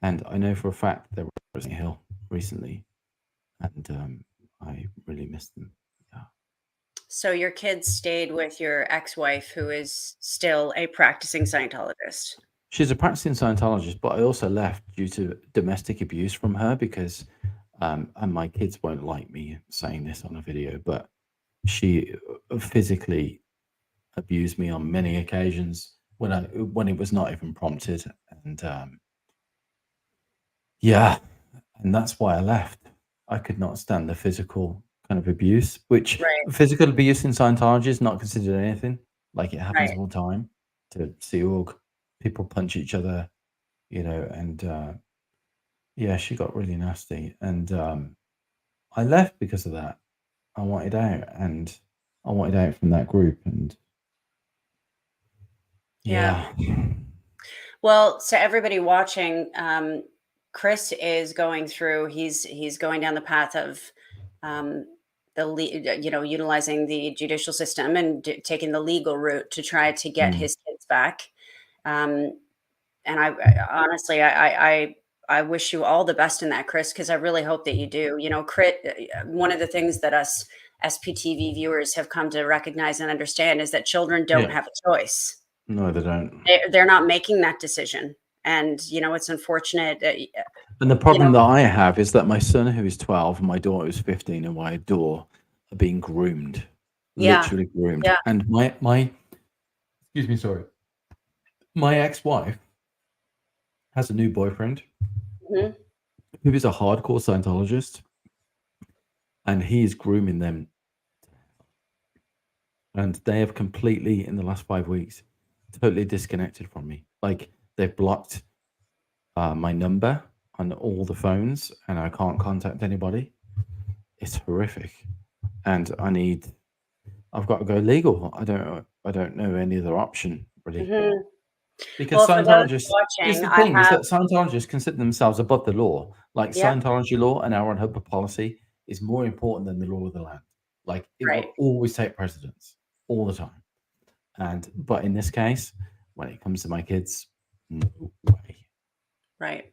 And I know for a fact they were at Hill recently, and I really miss them. Yeah. So your kids stayed with your ex-wife, who is still a practicing Scientologist. She's a practicing Scientologist, but I also left due to domestic abuse from her because, and my kids won't like me saying this on a video, but she physically abused me on many occasions when it was not even prompted, and yeah, and that's why I left. I could not stand the physical kind of abuse, which Right. physical abuse in Scientology is not considered anything. Like it happens Right. all the time to Sea Org. People punch each other, and yeah, she got really nasty. And I left because of that. I wanted out and I wanted out from that group. And Yeah. yeah, Well, so everybody watching, Chris is going through. He's going down the path of um, utilizing the judicial system and taking the legal route to try to get mm, his kids back. Um, and I honestly, I wish you all the best in that, Chris, because I really hope that you do. One of the things that us SPTV viewers have come to recognize and understand is that children don't yeah, have a choice. no, they don't. They're not making that decision, and it's unfortunate that And the problem that I have is that my son, who is 12, and my daughter, who's 15, and I adore, are being groomed, yeah, literally groomed. yeah, And my excuse me, sorry, my ex-wife has a new boyfriend mhm, who is a hardcore Scientologist, and he is grooming them. And they have completely, in the last 5 weeks, totally disconnected from me. Like they've blocked my number on all the phones, and I can't contact anybody. It's horrific, and I've got to go legal. I don't know any other option really, mhm. because Well, for those Scientologists is watching, the I thing is have, that Scientologists consider themselves above the law. Like yep, Scientology law and our HIPAA policy is more important than the law of the land. Like it right, will always take precedence all the time. And but in this case, when it comes to my kids, no way. right.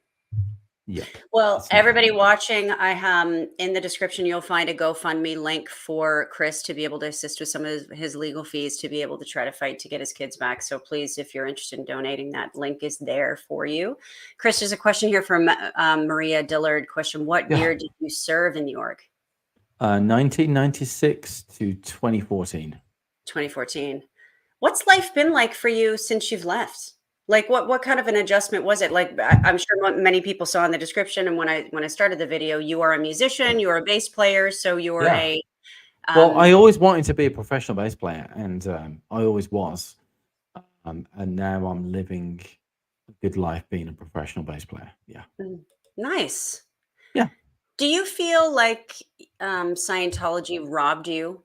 Yeah, Well, it's not everybody happening. watching, I in the description you'll find a GoFundMe link for Chris to be able to assist with some of his legal fees to be able to try to fight to get his kids back. So please, if you're interested in donating, that link is there for you. Chris, there's a question here from Maria Dillard. Question: What Yeah, year did you serve in the org? 1996 to 2014. 2014. What's life been like for you since you've left? Like what kind of an adjustment was it? Like I'm sure many people saw in the description and when I started the video, you are a musician, you're a bass player, so you're Yeah. a Well, um I always wanted to be a professional bass player, and I always was. And now I'm living a good life being a professional bass player. Yeah. nice. Yeah. Do you feel like Scientology robbed you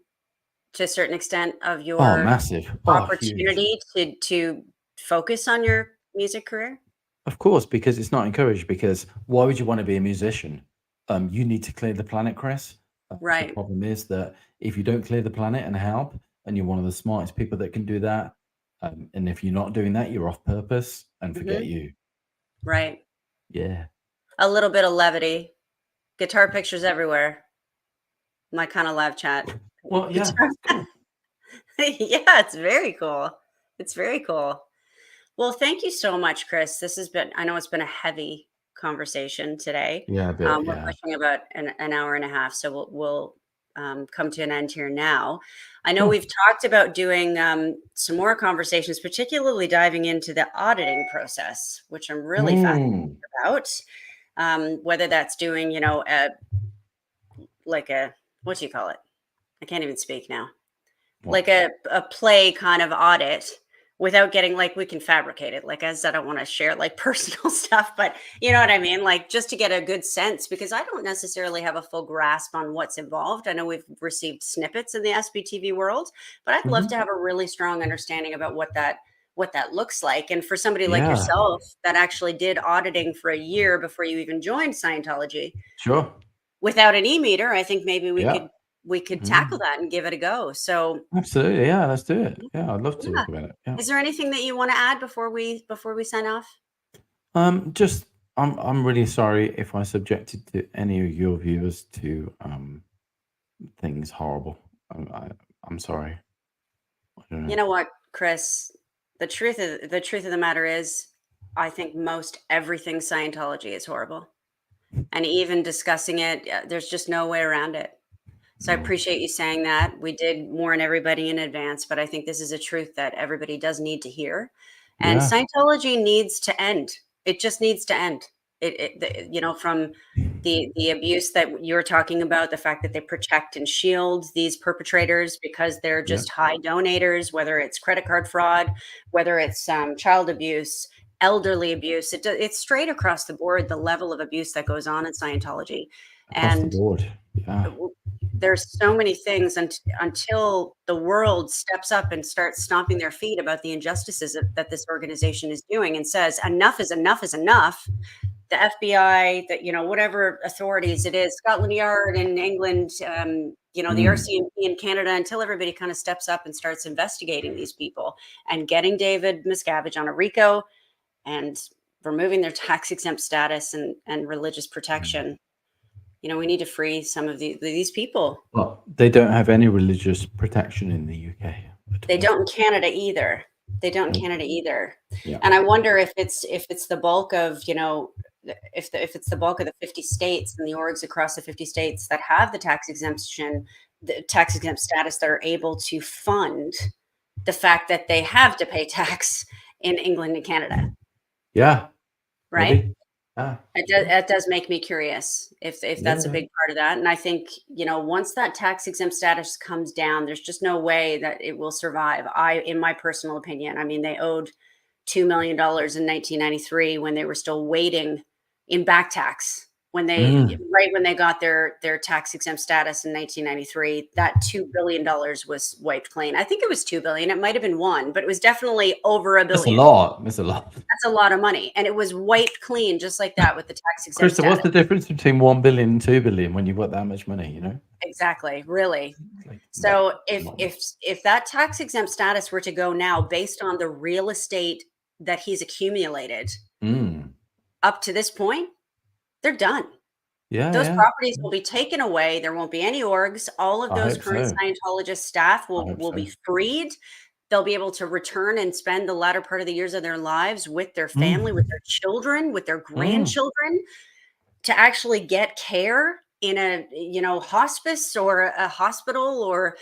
to a certain extent of Oh, your massive. Oh, huge. opportunity to focus on your music career? Of course, because it's not encouraged. Because why would you want to be a musician? You need to clear the planet, Chris. The Right. problem is that if you don't clear the planet and help, and you're one of the smartest people that can do that, and if you're not doing that, you're off purpose and forget Hmm. you. Right. Yeah. A little bit of levity. Guitar pictures everywhere. my kind of live chat. Well, yeah, it's cool. Yeah, it's very cool. It's very cool. Well, thank you so much, Chris. This has been, I know it's been a heavy conversation today. Yeah, a bit. We're Yeah. pushing about an hour and a half, so we'll come to an end here now. I know Sure. we've talked about doing some more conversations, particularly diving into the auditing process, which I'm really fascinated Mm. about. Whether that's doing, like a, what do you call it? I can't even speak now, What? like a play kind of audit without getting, like, we can fabricate it, like, as I don't want to share like personal stuff, but you know what I mean, like, just to get a good sense, because I don't necessarily have a full grasp on what's involved. I know we've received snippets in the SBTV world, but I'd love Hmm. to have a really strong understanding about what that looks like. And for somebody like Yeah. yourself that actually did auditing for a year before you even joined Scientology Sure. without an e-meter, I think maybe Yeah. we could tackle Mhm. that and give it a go. So Absolutely. Yeah. Let's do it. Yeah. I'd love to yeah. talk about it. Yeah. Is there anything that you want to add before we sign off? Just I'm really sorry if I subjected to any of your viewers to things horrible. I'm sorry. I don't You know. know what, Chris? The truth of the matter is, I think most everything Scientology is horrible, and even discussing it, there's just no way around it. So I No. appreciate you saying that. We did warn everybody in advance, but I think this is a truth that everybody does need to hear. And Yeah. Scientology needs to end. It just needs to end. From the abuse that you're talking about, the fact that they protect and shield these perpetrators because they're Yeah. just high donators, whether it's credit card fraud, whether it's child abuse, elderly abuse. It's straight across the board, the level of abuse that goes on in Scientology. Across the And board. Yeah. there's so many things until the world steps up and starts stomping their feet about the injustices that this organization is doing and says enough is enough is enough. The FBI, that, whatever authorities it is, Scotland Yard in England, the Mm. RCMP in Canada, until everybody kind of steps up and starts investigating these people and getting David Miscavige on a RICO and removing their tax exempt status and religious Mm. protection. We need to free some of these people. Well, they don't have any religious protection in the UK at They all. don't in Canada either. They don't in Nope. Canada either. Yeah. And I wonder if it's the bulk of, if it's the bulk of the 50 states and the orgs across the 50 states that have the tax exempt status, that are able to fund the fact that they have to pay tax in England and Canada, Yeah. right? Maybe. Ah. It does make me curious if Yeah. that's a Yeah. big part of that. And I think, once that tax exempt status comes down, there's just no way that it will survive. In my personal opinion, I mean, they owed $2 million in 1993 when they were still waiting in back tax. Mm. Right when they got their tax exempt status in 1993, that $2 billion was wiped clean. I think it was 2 billion. It might have been one, but it was definitely over a That's a billion. lot. That's a lot. That's a lot of money. And it was wiped clean just like that with the tax exempt Krista, what's status. the difference between 1 billion and 2 billion when you've got that much money? You know, Exactly, really. it's like So if not if much. if that tax exempt status were to go now based on the real estate that he's accumulated Mm. up to this point, they're done. Yeah. Those Yeah. properties Yeah. will be taken away. There won't be any orgs. All of I those hope current so. Scientologist staff I will hope will so. be freed. They'll be able to return and spend the latter part of the years of their lives with their family, with Mm. their children, with their Mm. grandchildren, to actually get care in a, hospice or a hospital, or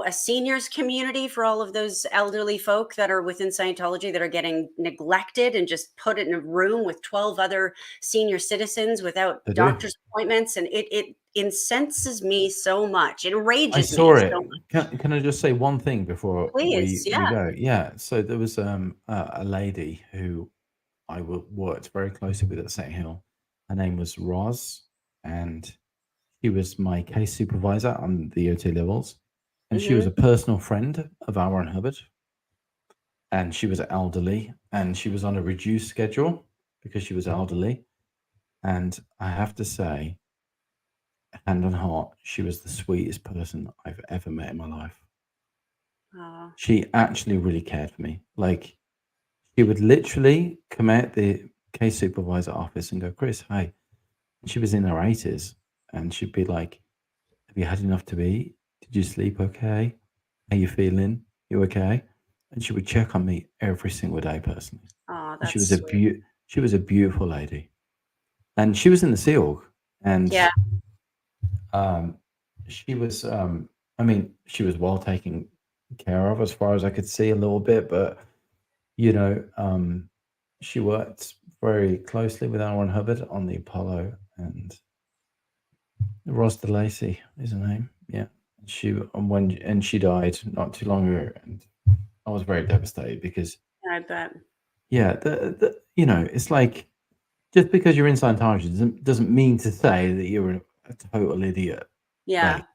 a seniors community for all of those elderly folk that are within Scientology that are getting neglected and just put in a room with 12 other senior citizens without They do. doctor's appointments. And it incenses me so much, it I enrages saw me so it. much. Can I just say one thing before Please, we yeah. go? Yeah. So there was a lady who worked very closely with at St Hill. Her name was Roz, and she was my case supervisor on the OT levels, and she was Hmm. a personal friend of Aaron Hubbard, and she was elderly, and she was on a reduced schedule because she was elderly. And I have to say, hand on heart, she was the sweetest person I've ever met in my life. Oh, She actually really cared for me. Like, she would literally come out the case supervisor office and go, Chris, hi. She was in her 80s, and she'd be like, have you had enough to eat? Did you sleep okay? How you feeling? You okay?" And she would check on me every single day personally. Oh, And that's sweet. she was a beautiful lady. And she was in the Sea Org, Yeah. and um, she was, I mean, she was well taken care of as far as I could see a little bit, but you know, she worked very closely with Aaron Hubbard on the Apollo, and Ross DeLacy is her name. Yeah, and she died not too long ago, and I was very devastated because I bet. yeah, you know, it's like just because you're in Scientology doesn't mean to say that you're a total idiot. Yeah. Like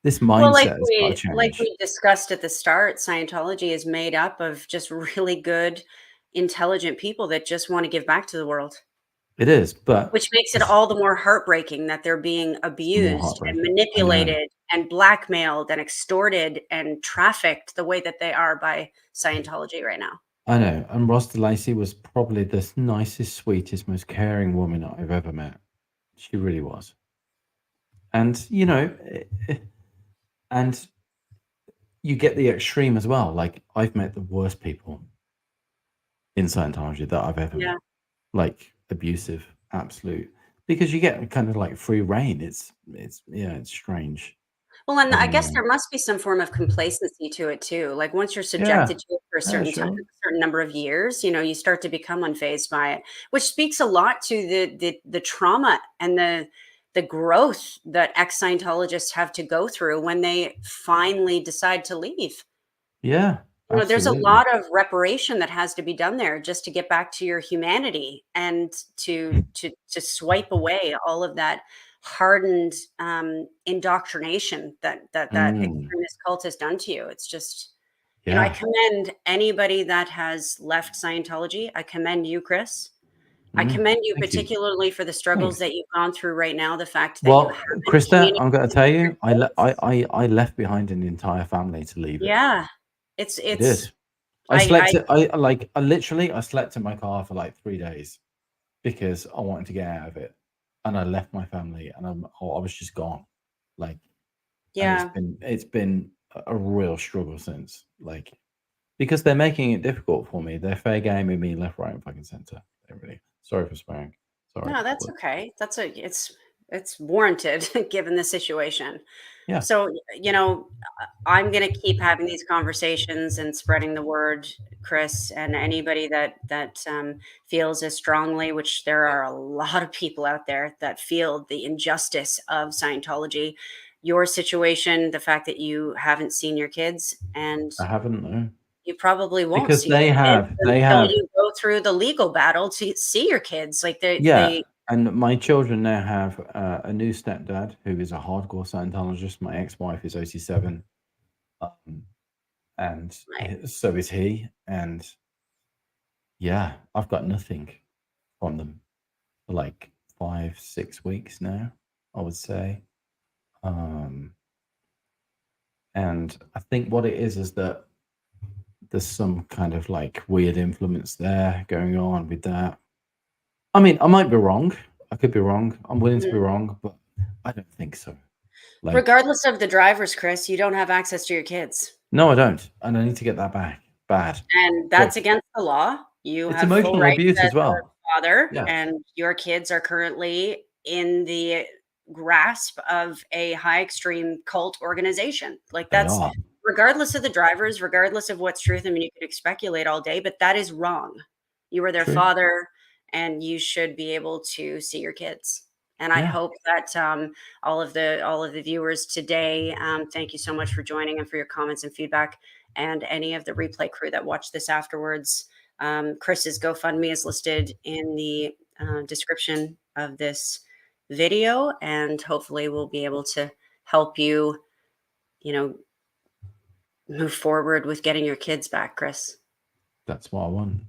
this Well, mindset has got to like change. we discussed at the start, Scientology is made up of just really good, intelligent people that just want to give back to the world, It is, but which makes it it's all the more heartbreaking that they're being more abused and heartbreaking. I know, manipulated and blackmailed and extorted and trafficked the way that they are by Scientology right now. I know. And Ross DeLacy was probably the nicest, sweetest, most caring woman I've ever met. She really was. And you know, and you get the extreme as well. Like I've met the worst people in Scientology that I've ever Yeah. met. Like abusive, absolute. Because you get kind of like free reign. It's yeah, it's strange. Well, and I And guess there must be some form of complacency to it too. Like once you're yeah, subjected to it for a yeah, certain time, sure. a certain number of years, you start to become unfazed by it, which speaks a lot to the trauma and the growth that ex-Scientologists have to go through when they finally decide to leave. Yeah, There's a absolutely. lot of reparation that has to be done there just to get back to your humanity and to swipe away all of that hardened indoctrination that Mm, extremist cult has done to you. It's just, I yeah. commend anybody that has left Scientology. I commend you, Chris. I Mm, commend you thank you. particularly for the struggles Thanks. that you've gone through right now. The fact that you Well, haven't Krista, communicated I'm going to tell with your you, kids. I left behind an entire family to leave it. Yeah, it's I did. it's I I slept. I literally I slept in my car for like 3 days because I wanted to get out of it, and I left my family, and I was just gone. Like, and yeah. it's been a real struggle since. Like, because they're making it difficult for me. They're fair gaming me left, right, and fucking center. They really. Sorry for swearing. Sorry, No, that's but okay. It's warranted given the situation. yeah, So, I'm going to keep having these conversations and spreading the word, Chris, and anybody that feels as strongly, which there are a lot of people out there that feel the injustice of Scientology. Your situation, the fact that you haven't seen your kids, and I haven't no, you probably won't because see your kids they until have you go through the legal battle to see your kids. Like yeah, they and my children now have a new stepdad who is a hardcore Scientologist. My ex-wife is 87, um, and right. so is he. And yeah, I've got nothing from them for like 5, 6 weeks now, I would say. Um, and I think what it is that there's some kind of like weird influence there going on with that. I mean, I might be wrong. I could be wrong. I'm willing to be Mhm. wrong, but I don't think so. Like, Regardless of the drivers, Chris, you don't have access to your kids, no, I don't, and I need to get that back. Bad. and Look, that's against the law. You it's have full emotional rights abuse as as well. a father, Yeah, and your kids are currently in the grasp of a high extreme cult organization. Like they that's are. regardless of the drivers, regardless of what's truth. I mean, you could speculate all day, but that is wrong. You are their True. father, and you should be able to see your kids. And I Yeah, hope that all of the viewers today, thank you so much for joining and for your comments and feedback. And any of the replay crew that watch this afterwards, Chris's GoFundMe is listed in the description of this video, and hopefully we'll be able to help you, you know, move forward with getting your kids back, Chris. that's what I want.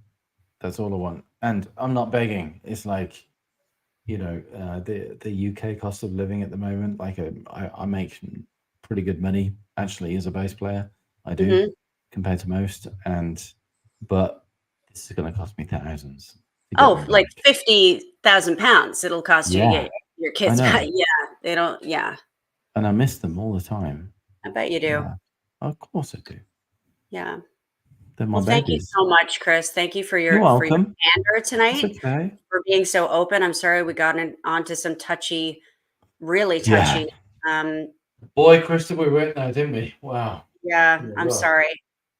That's all I want. And I'm not begging. It's like, the UK cost of living at the moment. Like, I make pretty good money actually as a bass player. I do Hmm. compared to most, but this is going to cost me thousands to get Oh, them like back. 50,000 pounds. It'll cost you to Yeah, get your I kids back. know. Yeah, they don't. Yeah, and I miss them all the time. I bet you do. Yeah, of course I do. Yeah. They're my Well, thank you babies. so much, Chris. Thank you for You're your welcome. candor It's tonight, okay. for being so open. I'm sorry we got onto some touchy, really Yeah. touchy. Boy, Krista, we went there, didn't we? Wow. Yeah, Yeah, I'm well, sorry.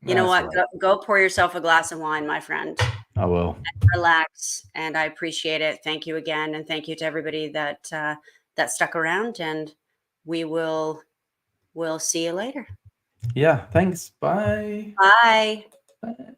You know that's what? all right. Go pour yourself a glass of wine, my friend. I will. Relax, and I appreciate it. Thank you again, and thank you to everybody that that stuck around. And we'll see you later. Yeah. Thanks. Bye. Bye. Bye.